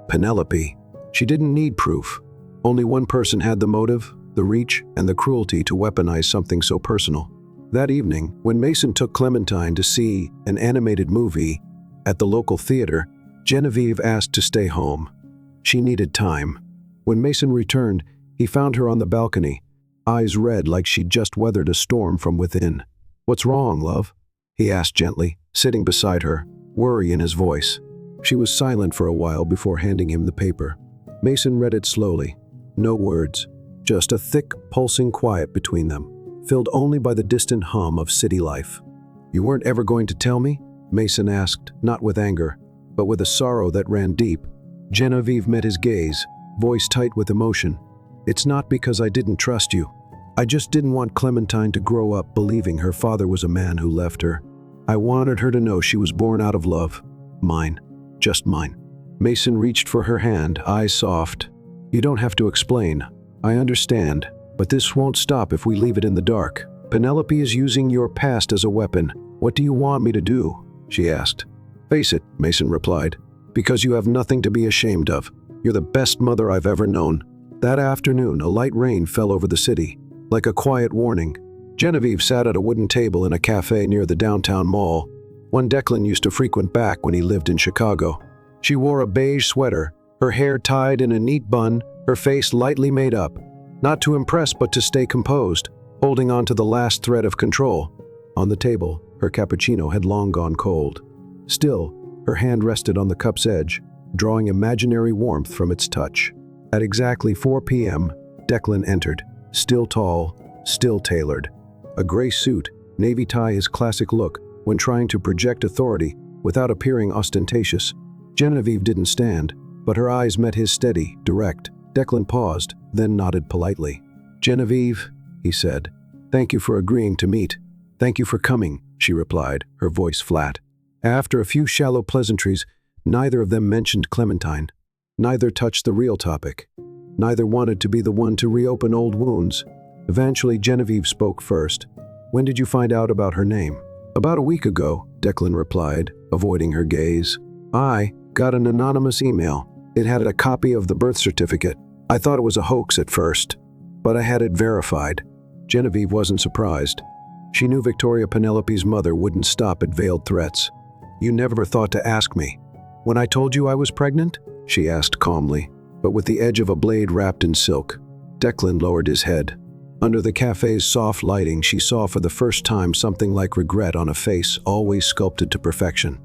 Penelope. She didn't need proof. Only one person had the motive, the reach, and the cruelty to weaponize something so personal. That evening, when Mason took Clementine to see an animated movie at the local theater, Genevieve asked to stay home. She needed time. When Mason returned, he found her on the balcony, eyes red like she'd just weathered a storm from within. "What's wrong, love?" he asked gently, sitting beside her, worry in his voice. She was silent for a while before handing him the paper. Mason read it slowly. No words, just a thick, pulsing quiet between them, filled only by the distant hum of city life. "You weren't ever going to tell me?" Mason asked, not with anger, but with a sorrow that ran deep. Genevieve met his gaze, voice tight with emotion. "It's not because I didn't trust you. I just didn't want Clementine to grow up believing her father was a man who left her. I wanted her to know she was born out of love. Mine. Just mine." Mason reached for her hand, eyes soft. "You don't have to explain. I understand, but this won't stop if we leave it in the dark. Penelope is using your past as a weapon. What do you want me to do?" she asked. "Face it," Mason replied, "because you have nothing to be ashamed of. You're the best mother I've ever known." That afternoon, a light rain fell over the city, like a quiet warning. Genevieve sat at a wooden table in a cafe near the downtown mall, one Declan used to frequent back when he lived in Chicago. She wore a beige sweater, her hair tied in a neat bun, her face lightly made up, not to impress but to stay composed, holding on to the last thread of control. On the table, her cappuccino had long gone cold. Still, her hand rested on the cup's edge, drawing imaginary warmth from its touch. At exactly 4 p.m., Declan entered, still tall, still tailored. A gray suit, navy tie his classic look when trying to project authority without appearing ostentatious. Genevieve didn't stand, but her eyes met his steady, direct. Declan paused, then nodded politely. "Genevieve," he said, "thank you for agreeing to meet." "Thank you for coming," she replied, her voice flat. After a few shallow pleasantries, neither of them mentioned Clementine. Neither touched the real topic. Neither wanted to be the one to reopen old wounds. Eventually, Genevieve spoke first. "When did you find out about her name?" "About a week ago," Declan replied, avoiding her gaze. "I got an anonymous email. It had a copy of the birth certificate. I thought it was a hoax at first, but I had it verified." Genevieve wasn't surprised. She knew Victoria Penelope's mother wouldn't stop at veiled threats. "You never thought to ask me when I told you I was pregnant?" she asked calmly, but with the edge of a blade wrapped in silk. Declan lowered his head. Under the cafe's soft lighting, she saw for the first time something like regret on a face always sculpted to perfection.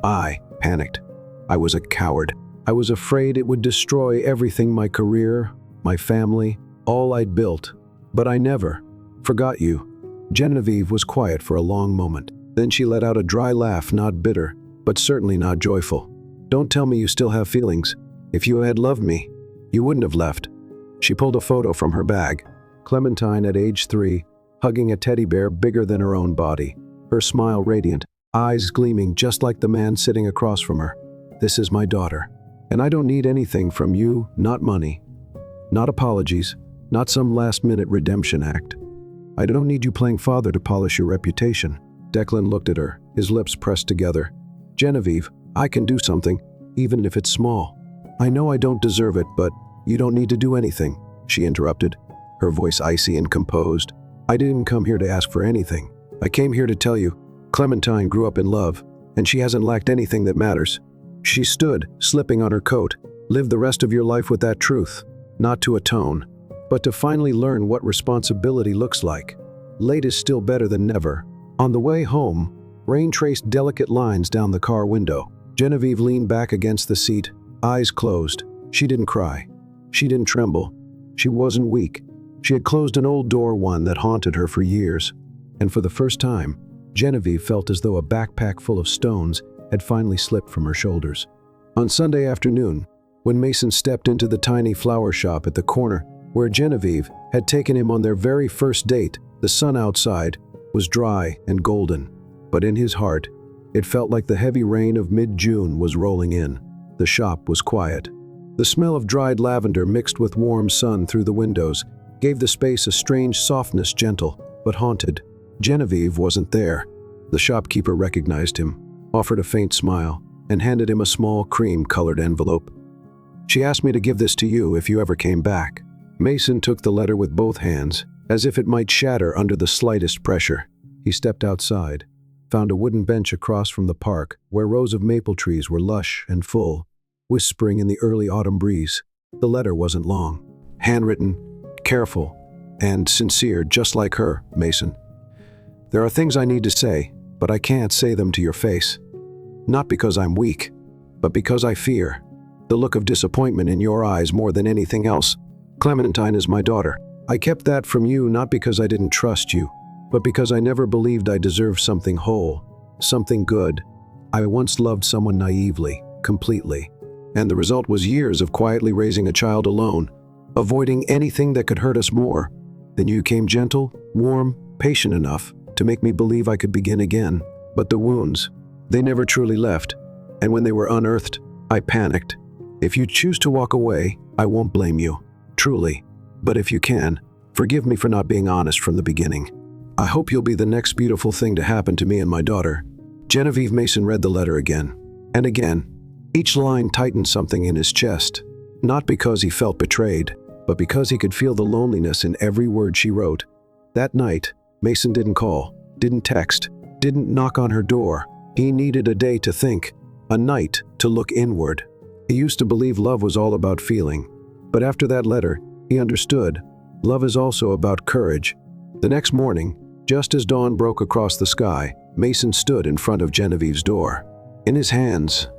I panicked. I was a coward. I was afraid it would destroy everything, my career, my family, all I'd built. But I never forgot you. Genevieve was quiet for a long moment. Then she let out a dry laugh, not bitter, but certainly not joyful. "Don't tell me you still have feelings. If you had loved me, you wouldn't have left." She pulled a photo from her bag. Clementine at age 3, hugging a teddy bear bigger than her own body, her smile radiant, eyes gleaming just like the man sitting across from her. "This is my daughter. And I don't need anything from you, not money, not apologies, not some last-minute redemption act. I don't need you playing father to polish your reputation." Declan looked at her, his lips pressed together. "Genevieve, I can do something, even if it's small. I know I don't deserve it, but you don't need to do anything," she interrupted, her voice icy and composed. "I didn't come here to ask for anything. I came here to tell you, Clementine grew up in love, and she hasn't lacked anything that matters. She stood, slipping on her coat. Live the rest of your life with that truth, not to atone, but to finally learn what responsibility looks like. Late is still better than never." On the way home, rain traced delicate lines down the car window. Genevieve leaned back against the seat, eyes closed. She didn't cry. She didn't tremble. She wasn't weak. She had closed an old door, one that haunted her for years. And for the first time, Genevieve felt as though a backpack full of stones had finally slipped from her shoulders. On Sunday afternoon, when Mason stepped into the tiny flower shop at the corner where Genevieve had taken him on their very first date, the sun outside was dry and golden, but in his heart, It felt like the heavy rain of mid-June was rolling in. The shop was quiet. The smell of dried lavender mixed with warm sun through the windows gave the space a strange softness, gentle but haunted. Genevieve wasn't there. The shopkeeper recognized him, offered a faint smile, and handed him a small cream-colored envelope. "She asked me to give this to you if you ever came back." Mason took the letter with both hands, as if it might shatter under the slightest pressure. He stepped outside, found a wooden bench across from the park where rows of maple trees were lush and full, whispering in the early autumn breeze. The letter wasn't long. Handwritten, careful, and sincere, just like her, Mason. "There are things I need to say, but I can't say them to your face. Not because I'm weak, but because I fear the look of disappointment in your eyes more than anything else. Clementine is my daughter. I kept that from you not because I didn't trust you, but because I never believed I deserved something whole, something good. I once loved someone naively, completely, and the result was years of quietly raising a child alone, avoiding anything that could hurt us more. Then you came gentle, warm, patient enough to make me believe I could begin again. But the wounds, they never truly left, and when they were unearthed, I panicked. If you choose to walk away, I won't blame you, truly. But if you can, forgive me for not being honest from the beginning. I hope you'll be the next beautiful thing to happen to me and my daughter." Genevieve Mason read the letter again and again. Each line tightened something in his chest, not because he felt betrayed, but because he could feel the loneliness in every word she wrote. That night, Mason didn't call, didn't text, didn't knock on her door. He needed a day to think, a night to look inward. He used to believe love was all about feeling, but after that letter, he understood. Love is also about courage. The next morning, just as dawn broke across the sky, Mason stood in front of Genevieve's door. In his hands,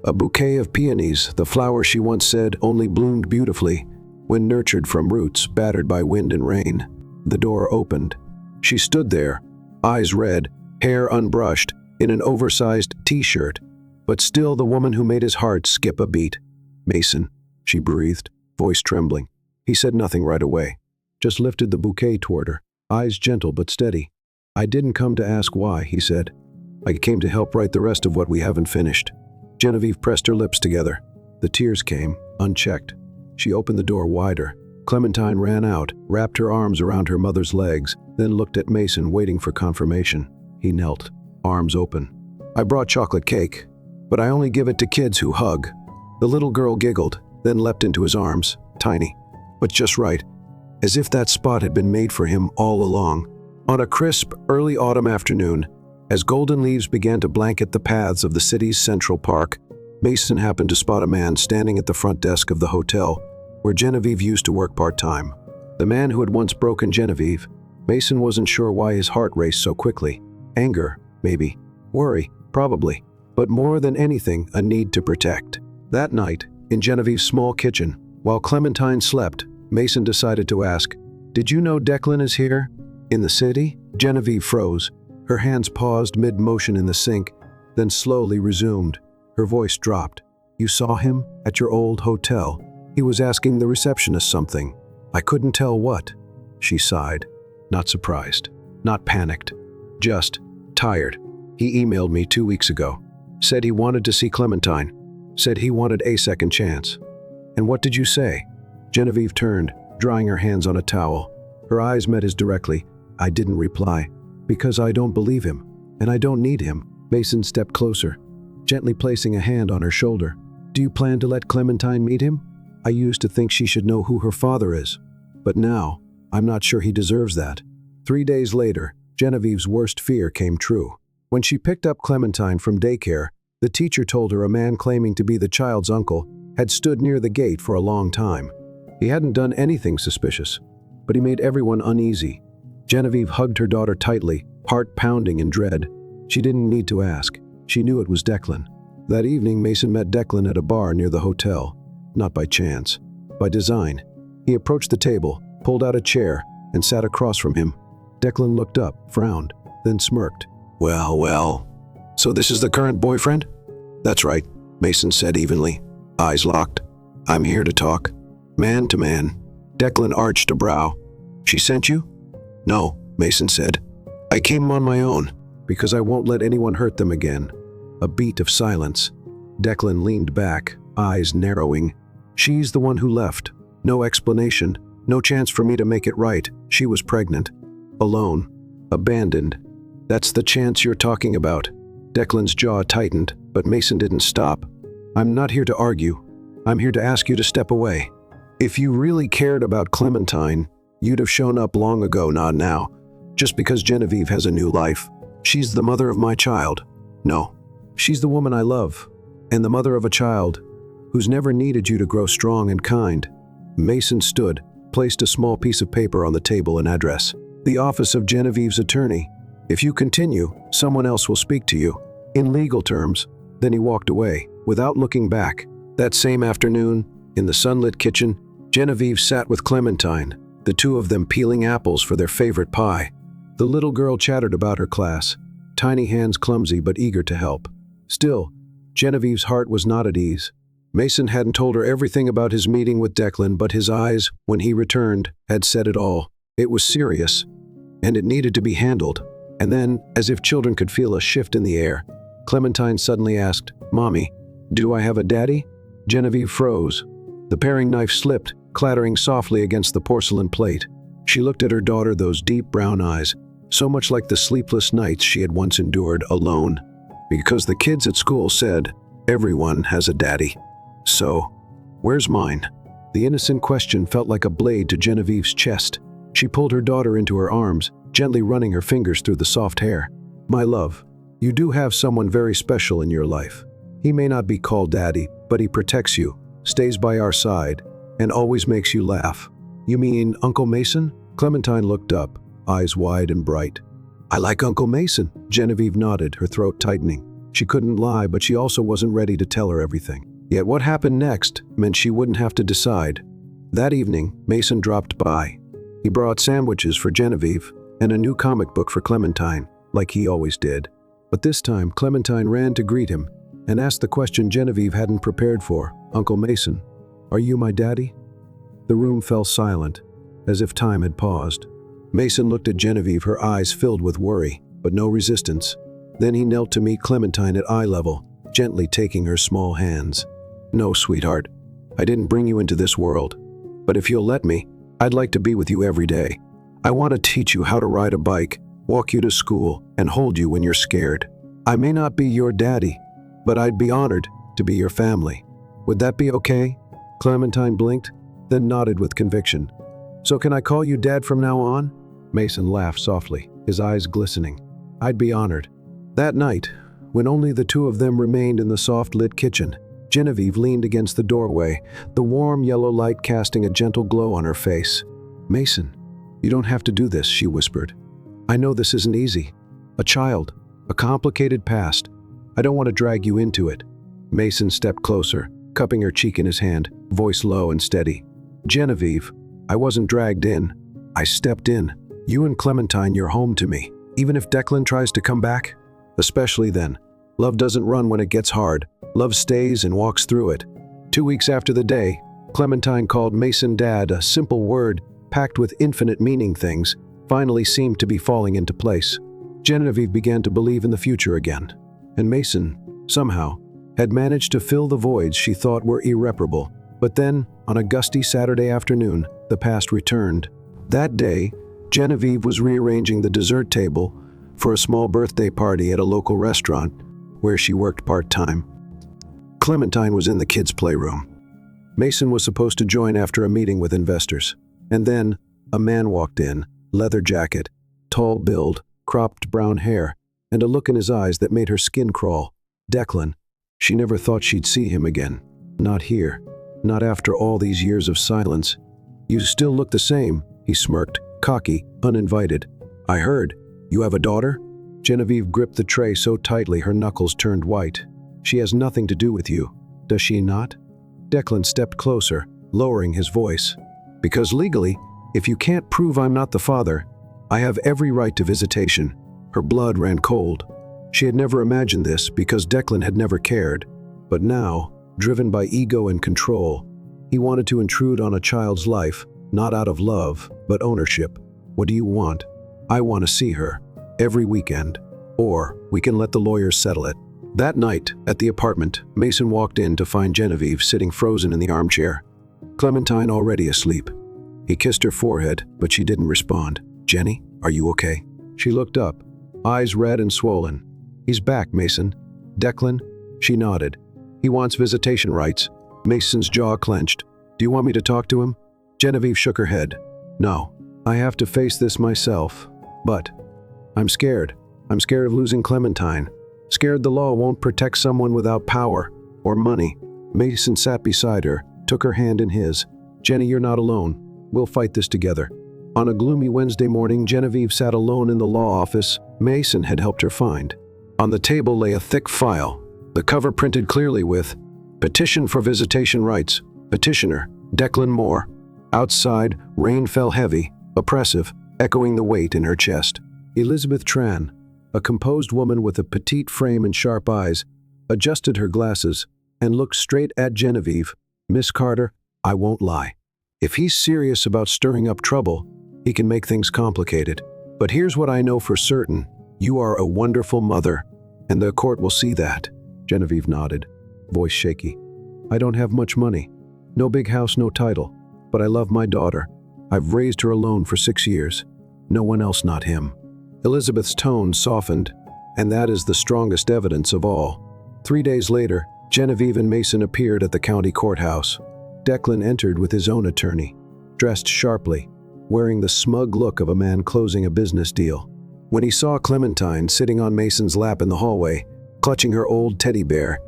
a bouquet of peonies, the flower she once said only bloomed beautifully when nurtured from roots battered by wind and rain. The door opened. She stood there, eyes red, hair unbrushed, in an oversized t-shirt, but still the woman who made his heart skip a beat. "Mason," she breathed, voice trembling. He said nothing right away, just lifted the bouquet toward her, eyes gentle but steady. "I didn't come to ask why," he said. "I came to help write the rest of what we haven't finished." Genevieve pressed her lips together. The tears came, unchecked. She opened the door wider. Clementine ran out, wrapped her arms around her mother's legs, then looked at Mason, waiting for confirmation. He knelt, arms open. "I brought chocolate cake, but I only give it to kids who hug." The little girl giggled, then leapt into his arms, tiny, but just right, as if that spot had been made for him all along. On a crisp, early autumn afternoon, as golden leaves began to blanket the paths of the city's Central Park, Mason happened to spot a man standing at the front desk of the hotel where Genevieve used to work part-time. The man who had once broken Genevieve. Mason wasn't sure why his heart raced so quickly. Anger, maybe. Worry, probably. But more than anything, a need to protect. That night, in Genevieve's small kitchen, while Clementine slept, Mason decided to ask, "Did you know Declan is here? In the city?" Genevieve froze. Her hands paused mid-motion in the sink, then slowly resumed. Her voice dropped. "You saw him at your old hotel? He was asking the receptionist something. I couldn't tell what." She sighed. Not surprised, not panicked, just tired. "He emailed me 2 weeks ago. Said he wanted to see Clementine. Said he wanted a second chance." "And what did you say?" Genevieve turned, drying her hands on a towel. Her eyes met his directly. "I didn't reply, because I don't believe him, and I don't need him." Mason stepped closer, gently placing a hand on her shoulder. "Do you plan to let Clementine meet him? I used to think she should know who her father is, but now I'm not sure he deserves that." 3 days later, Genevieve's worst fear came true. When she picked up Clementine from daycare, the teacher told her a man claiming to be the child's uncle had stood near the gate for a long time. He hadn't done anything suspicious, but he made everyone uneasy. Genevieve hugged her daughter tightly, heart pounding in dread. She didn't need to ask. She knew it was Declan. That evening, Mason met Declan at a bar near the hotel. Not by chance, by design. He approached the table, pulled out a chair, and sat across from him. Declan looked up, frowned, then smirked. Well, so this is the current boyfriend?" "That's right," Mason said evenly, eyes locked. "I'm here to talk, man to man." Declan arched a brow. "She sent you?" "No," Mason said. "I came on my own, because I won't let anyone hurt them again. A beat of silence. Declan leaned back, eyes narrowing. She's the one who left. No explanation. No chance for me to make it right. She was pregnant. Alone. Abandoned. That's the chance you're talking about. Declan's jaw tightened, but Mason didn't stop. I'm not here to argue. I'm here to ask you to step away. If you really cared about Clementine, you'd have shown up long ago, not now. Just because Genevieve has a new life. She's the mother of my child. No, she's the woman I love, and the mother of a child who's never needed you to grow strong and kind. Mason stood, placed a small piece of paper on the table and address. The office of Genevieve's attorney. If you continue, someone else will speak to you. In legal terms. Then he walked away, without looking back. That same afternoon, in the sunlit kitchen, Genevieve sat with Clementine, the two of them peeling apples for their favorite pie. The little girl chattered about her class, tiny hands clumsy but eager to help. Still, Genevieve's heart was not at ease. Mason hadn't told her everything about his meeting with Declan, but his eyes, when he returned, had said it all. It was serious, and it needed to be handled. And then, as if children could feel a shift in the air, Clementine suddenly asked, "Mommy, do I have a daddy?" Genevieve froze. The paring knife slipped, clattering softly against the porcelain plate. She looked at her daughter, those deep brown eyes, so much like the sleepless nights she had once endured alone. Because the kids at school said, everyone has a daddy. So, where's mine? The innocent question felt like a blade to Genevieve's chest. She pulled her daughter into her arms, gently running her fingers through the soft hair. "My love, you do have someone very special in your life. He may not be called Daddy, but he protects you, stays by our side, and always makes you laugh." "You mean Uncle Mason?" Clementine looked up, eyes wide and bright. "I like Uncle Mason," Genevieve nodded, her throat tightening. She couldn't lie, but she also wasn't ready to tell her everything. Yet what happened next meant she wouldn't have to decide. That evening, Mason dropped by. He brought sandwiches for Genevieve and a new comic book for Clementine, like he always did. But this time, Clementine ran to greet him and asked the question Genevieve hadn't prepared for. "Uncle Mason, are you my daddy?" The room fell silent, as if time had paused. Mason looked at Genevieve, her eyes filled with worry, but no resistance. Then he knelt to meet Clementine at eye level, gently taking her small hands. "No, sweetheart, I didn't bring you into this world. But if you'll let me, I'd like to be with you every day. I want to teach you how to ride a bike, walk you to school, and hold you when you're scared. I may not be your daddy, but I'd be honored to be your family. Would that be okay?" Clementine blinked, then nodded with conviction. "So can I call you Dad from now on?" Mason laughed softly, his eyes glistening. "I'd be honored." That night, when only the two of them remained in the soft-lit kitchen, Genevieve leaned against the doorway, the warm yellow light casting a gentle glow on her face. "Mason, you don't have to do this," she whispered. "I know this isn't easy. A child, a complicated past. I don't want to drag you into it." Mason stepped closer, cupping her cheek in his hand, voice low and steady. "Genevieve, I wasn't dragged in. I stepped in. You and Clementine, you're home to me. Even if Declan tries to come back? Especially then. Love doesn't run when it gets hard. Love stays and walks through it." 2 weeks after the day, Clementine called Mason Dad, a simple word packed with infinite meaning. Things finally seemed to be falling into place. Genevieve began to believe in the future again. And Mason, somehow, had managed to fill the voids she thought were irreparable. But then, on a gusty Saturday afternoon, the past returned. That day, Genevieve was rearranging the dessert table for a small birthday party at a local restaurant where she worked part-time. Clementine was in the kids' playroom. Mason was supposed to join after a meeting with investors. And then, a man walked in, leather jacket, tall build, cropped brown hair, and a look in his eyes that made her skin crawl. Declan. She never thought she'd see him again. Not here. Not after all these years of silence. "You still look the same," he smirked, cocky, uninvited. "I heard. You have a daughter?" Genevieve gripped the tray so tightly her knuckles turned white. "She has nothing to do with you, does she not?" Declan stepped closer, lowering his voice. "Because legally, if you can't prove I'm not the father, I have every right to visitation." Her blood ran cold. She had never imagined this because Declan had never cared. But now, driven by ego and control, he wanted to intrude on a child's life, not out of love, but ownership. "What do you want?" "I want to see her. Every weekend. Or we can let the lawyers settle it." That night, at the apartment, Mason walked in to find Genevieve sitting frozen in the armchair, Clementine already asleep. He kissed her forehead, but she didn't respond. "Jenny, are you okay?" She looked up, eyes red and swollen. "He's back, Mason." "Declan?" She nodded. "He wants visitation rights." Mason's jaw clenched. "Do you want me to talk to him?" Genevieve shook her head. "No, I have to face this myself. But I'm scared. I'm scared of losing Clementine. Scared the law won't protect someone without power or money." Mason sat beside her, took her hand in his. "Jenny, you're not alone. We'll fight this together." On a gloomy Wednesday morning, Genevieve sat alone in the law office Mason had helped her find. On the table lay a thick file, the cover printed clearly with "Petition for Visitation Rights. Petitioner, Declan Moore." Outside, rain fell heavy, oppressive, echoing the weight in her chest. Elizabeth Tran, a composed woman with a petite frame and sharp eyes, adjusted her glasses and looked straight at Genevieve. "Miss Carter, I won't lie. If he's serious about stirring up trouble, he can make things complicated. But here's what I know for certain. You are a wonderful mother, and the court will see that." Genevieve nodded, voice shaky. "I don't have much money. No big house, no title. But I love my daughter. I've raised her alone for 6 years. No one else, not him." Elizabeth's tone softened, and that is the strongest evidence of all. 3 days later, Genevieve and Mason appeared at the county courthouse. Declan entered with his own attorney, dressed sharply, wearing the smug look of a man closing a business deal. When he saw Clementine sitting on Mason's lap in the hallway, clutching her old teddy bear,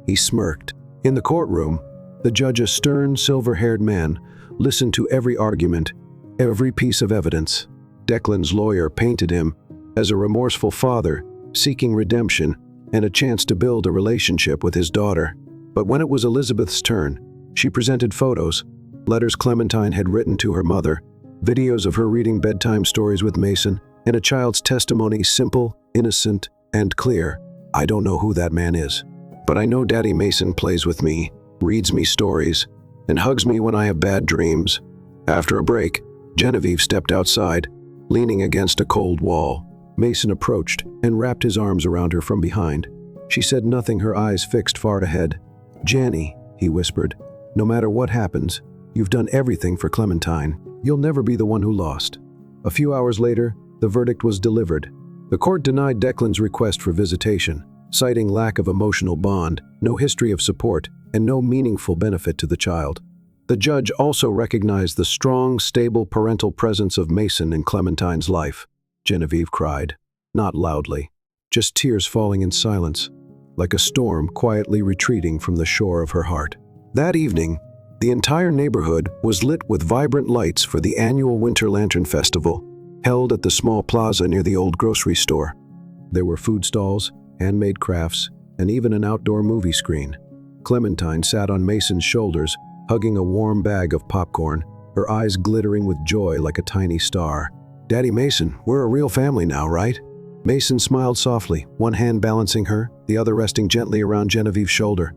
he smirked. In the courtroom, the judge, a stern, silver-haired man, listened to every argument, every piece of evidence. Declan's lawyer painted him as a remorseful father, seeking redemption and a chance to build a relationship with his daughter. But when it was Elizabeth's turn, she presented photos, letters Clementine had written to her mother, videos of her reading bedtime stories with Mason, and a child's testimony, simple, innocent, and clear. "I don't know who that man is, but I know Daddy Mason plays with me, reads me stories, and hugs me when I have bad dreams." After a break, Genevieve stepped outside, leaning against a cold wall. Mason approached and wrapped his arms around her from behind. She said nothing, her eyes fixed far ahead. "Jenny," he whispered, "no matter what happens, you've done everything for Clementine. You'll never be the one who lost." A few hours later, the verdict was delivered. The court denied Declan's request for visitation, citing lack of emotional bond, no history of support, and no meaningful benefit to the child. The judge also recognized the strong, stable parental presence of Mason in Clementine's life. Genevieve cried, not loudly, just tears falling in silence, like a storm quietly retreating from the shore of her heart. That evening, the entire neighborhood was lit with vibrant lights for the annual Winter Lantern Festival, held at the small plaza near the old grocery store. There were food stalls, handmade crafts, and even an outdoor movie screen. Clementine sat on Mason's shoulders, hugging a warm bag of popcorn, her eyes glittering with joy like a tiny star. "Daddy Mason, we're a real family now, right?" Mason smiled softly, one hand balancing her, the other resting gently around Genevieve's shoulder.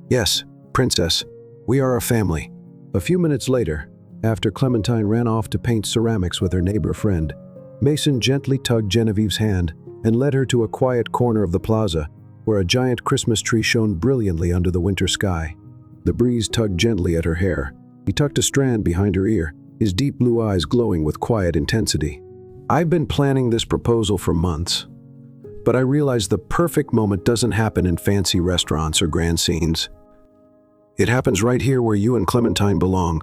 "Yes, Princess, we are a family." A few minutes later, after Clementine ran off to paint ceramics with her neighbor friend, Mason gently tugged Genevieve's hand and led her to a quiet corner of the plaza, where a giant Christmas tree shone brilliantly under the winter sky. The breeze tugged gently at her hair. He tucked a strand behind her ear, his deep blue eyes glowing with quiet intensity. "I've been planning this proposal for months, but I realize the perfect moment doesn't happen in fancy restaurants or grand scenes. It happens right here where you and Clementine belong."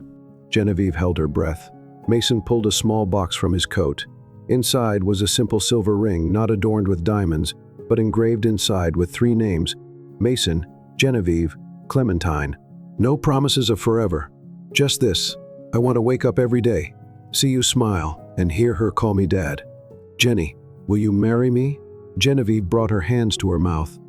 Genevieve held her breath. Mason pulled a small box from his coat. Inside was a simple silver ring, not adorned with diamonds, but engraved inside with 3 names: Mason, Genevieve, Clementine. No promises of forever. Just this: I want to wake up every day, see you smile, and hear her call me Dad. "Jenny, will you marry me?" Genevieve brought her hands to her mouth.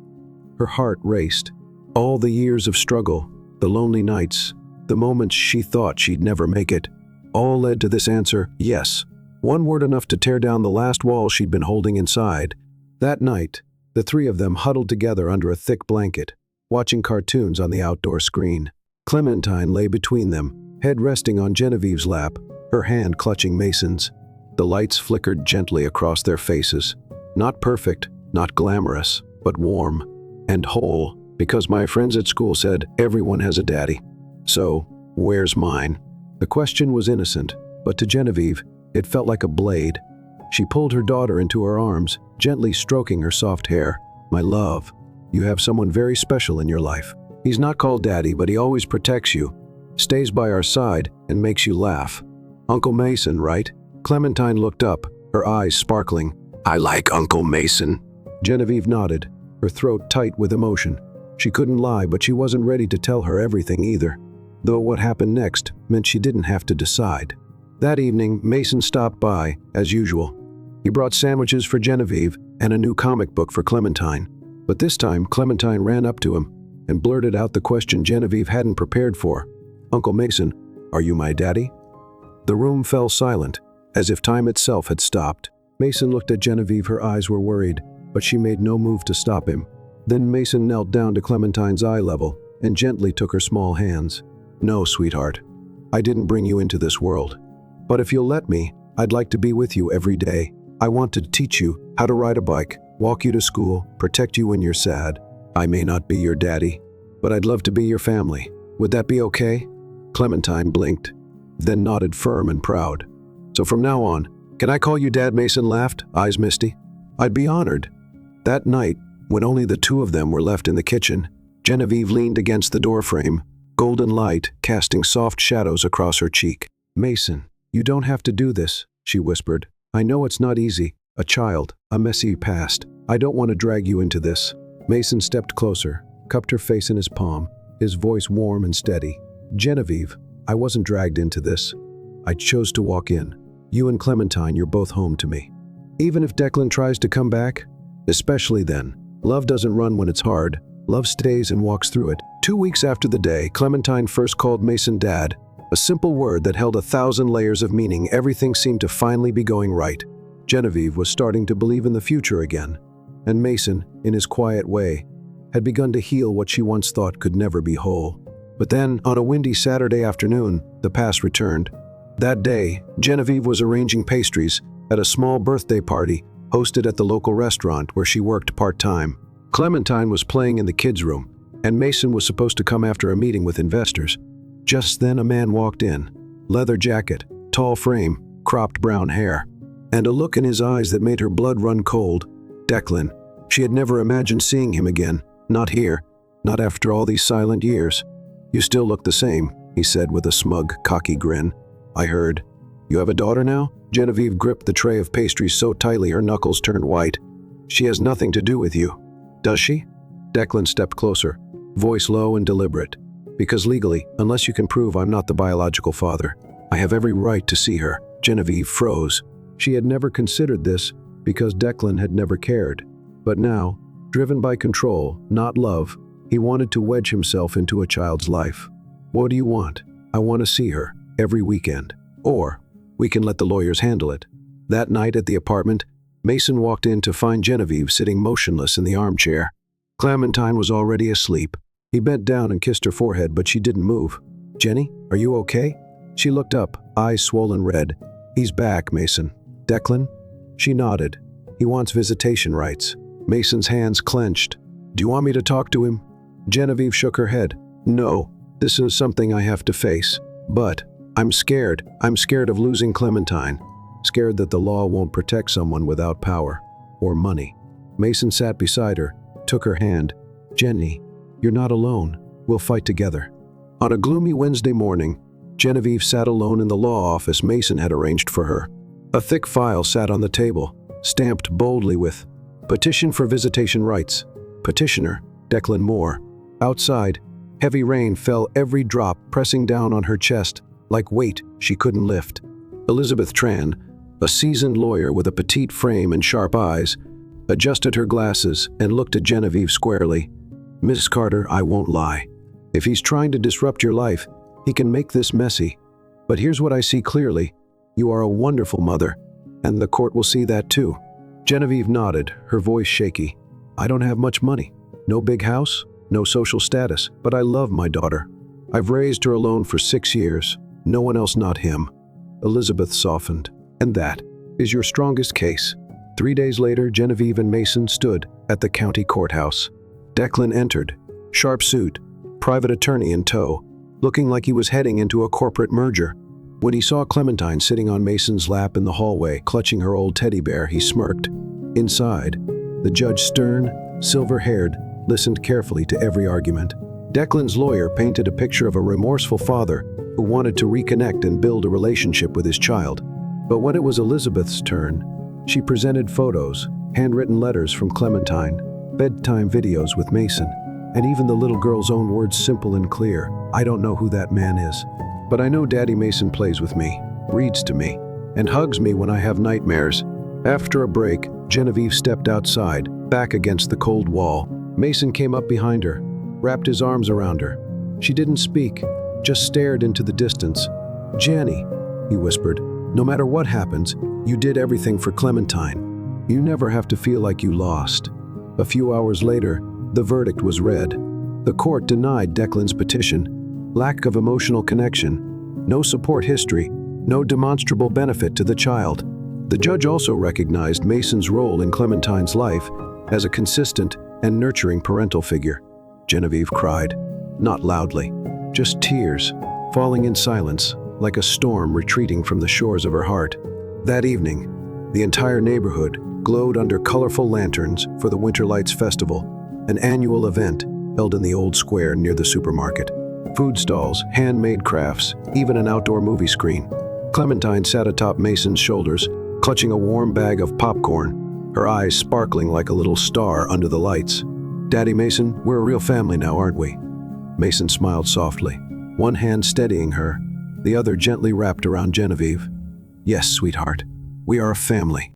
Her heart raced. All the years of struggle, the lonely nights, the moments she thought she'd never make it, all led to this answer: yes. One word enough to tear down the last wall she'd been holding inside. That night, the 3 of them huddled together under a thick blanket, watching cartoons on the outdoor screen. Clementine lay between them, head resting on Genevieve's lap, her hand clutching Mason's. The lights flickered gently across their faces. Not perfect, not glamorous, but warm. and whole, because my friends at school said everyone has a daddy. So, where's mine? The question was innocent, but to Genevieve, it felt like a blade. She pulled her daughter into her arms, gently stroking her soft hair. My love, you have someone very special in your life. He's not called Daddy, but he always protects you, stays by our side, and makes you laugh. Uncle Mason, right? Clementine looked up, her eyes sparkling. I like Uncle Mason. Genevieve nodded, her throat tight with emotion. She couldn't lie, but she wasn't ready to tell her everything either, though what happened next meant she didn't have to decide. That evening, Mason stopped by, as usual. He brought sandwiches for Genevieve and a new comic book for Clementine. But this time, Clementine ran up to him and blurted out the question Genevieve hadn't prepared for. Uncle Mason, are you my daddy? The room fell silent, as if time itself had stopped. Mason looked at Genevieve, her eyes were worried, but she made no move to stop him. Then Mason knelt down to Clementine's eye level and gently took her small hands. No, sweetheart, I didn't bring you into this world. But if you'll let me, I'd like to be with you every day. I want to teach you how to ride a bike, walk you to school, protect you when you're sad. I may not be your daddy, but I'd love to be your family. Would that be okay? Clementine blinked, then nodded firm and proud. So from now on, can I call you Dad? Mason laughed, eyes misty. I'd be honored. That night, when only the two of them were left in the kitchen, Genevieve leaned against the doorframe, golden light casting soft shadows across her cheek. Mason, you don't have to do this, she whispered. I know it's not easy. A child, a messy past. I don't want to drag you into this. Mason stepped closer, cupped her face in his palm, his voice warm and steady. Genevieve, I wasn't dragged into this. I chose to walk in. You and Clementine, you're both home to me. Even if Declan tries to come back, especially then, love doesn't run when it's hard. Love stays and walks through it. 2 weeks after the day Clementine first called Mason Dad, a simple word that held 1,000 layers of meaning, everything seemed to finally be going right. Genevieve was starting to believe in the future again, and Mason, in his quiet way, had begun to heal what she once thought could never be whole. But then, on a windy Saturday afternoon, the past returned. That day, Genevieve was arranging pastries at a small birthday party hosted at the local restaurant where she worked part-time. Clementine was playing in the kids' room, and Mason was supposed to come after a meeting with investors. Just then a man walked in, leather jacket, tall frame, cropped brown hair, and a look in his eyes that made her blood run cold. Declan. She had never imagined seeing him again. Not here. Not after all these silent years. You still look the same, he said with a smug, cocky grin. I heard. You have a daughter now? Genevieve gripped the tray of pastries so tightly her knuckles turned white. She has nothing to do with you. Does she? Declan stepped closer, voice low and deliberate. Because legally, unless you can prove I'm not the biological father, I have every right to see her. Genevieve froze. She had never considered this because Declan had never cared. But now, driven by control, not love, he wanted to wedge himself into a child's life. What do you want? I want to see her every weekend. Or we can let the lawyers handle it. That night at the apartment, Mason walked in to find Genevieve sitting motionless in the armchair. Clementine was already asleep. He bent down and kissed her forehead, but she didn't move. Jenny, are you okay? She looked up, eyes swollen red. He's back, Mason. Declan? She nodded. He wants visitation rights. Mason's hands clenched. Do you want me to talk to him? Genevieve shook her head. No, this is something I have to face. But I'm scared. I'm scared of losing Clementine. Scared that the law won't protect someone without power or money. Mason sat beside her, took her hand. Jenny, you're not alone. We'll fight together. On a gloomy Wednesday morning, Genevieve sat alone in the law office Mason had arranged for her. A thick file sat on the table, stamped boldly with Petition for Visitation Rights. Petitioner, Declan Moore. Outside, heavy rain fell every drop, pressing down on her chest like weight she couldn't lift. Elizabeth Tran, a seasoned lawyer with a petite frame and sharp eyes, adjusted her glasses and looked at Genevieve squarely. Miss Carter, I won't lie. If he's trying to disrupt your life, he can make this messy. But here's what I see clearly. You are a wonderful mother, and the court will see that too. Genevieve nodded, her voice shaky. I don't have much money. No big house, no social status, but I love my daughter. I've raised her alone for 6 years. No one else, not him. Elizabeth softened. And that is your strongest case. 3 days later, Genevieve and Mason stood at the county courthouse. Declan entered, sharp suit, private attorney in tow, looking like he was heading into a corporate merger. When he saw Clementine sitting on Mason's lap in the hallway, clutching her old teddy bear, he smirked. Inside, the judge, stern, silver-haired, listened carefully to every argument. Declan's lawyer painted a picture of a remorseful father who wanted to reconnect and build a relationship with his child. But when it was Elizabeth's turn, she presented photos, handwritten letters from Clementine, bedtime videos with Mason, and even the little girl's own words, simple and clear. "I don't know who that man is, but I know Daddy Mason plays with me, reads to me, and hugs me when I have nightmares." After a break, Genevieve stepped outside, back against the cold wall. Mason came up behind her, wrapped his arms around her. She didn't speak, just stared into the distance. "Janny," he whispered, "no matter what happens, you did everything for Clementine. You never have to feel like you lost." A few hours later, the verdict was read. The court denied Declan's petition. Lack of emotional connection, no support history, no demonstrable benefit to the child. The judge also recognized Mason's role in Clementine's life as a consistent and nurturing parental figure. Genevieve cried, not loudly, just tears, falling in silence like a storm retreating from the shores of her heart. That evening, the entire neighborhood glowed under colorful lanterns for the Winter Lights Festival, an annual event held in the old square near the supermarket. Food stalls, handmade crafts, even an outdoor movie screen. Clementine sat atop Mason's shoulders, clutching a warm bag of popcorn, her eyes sparkling like a little star under the lights. "Daddy Mason, we're a real family now, aren't we?" Mason smiled softly, one hand steadying her, the other gently wrapped around Genevieve. "Yes, sweetheart, we are a family."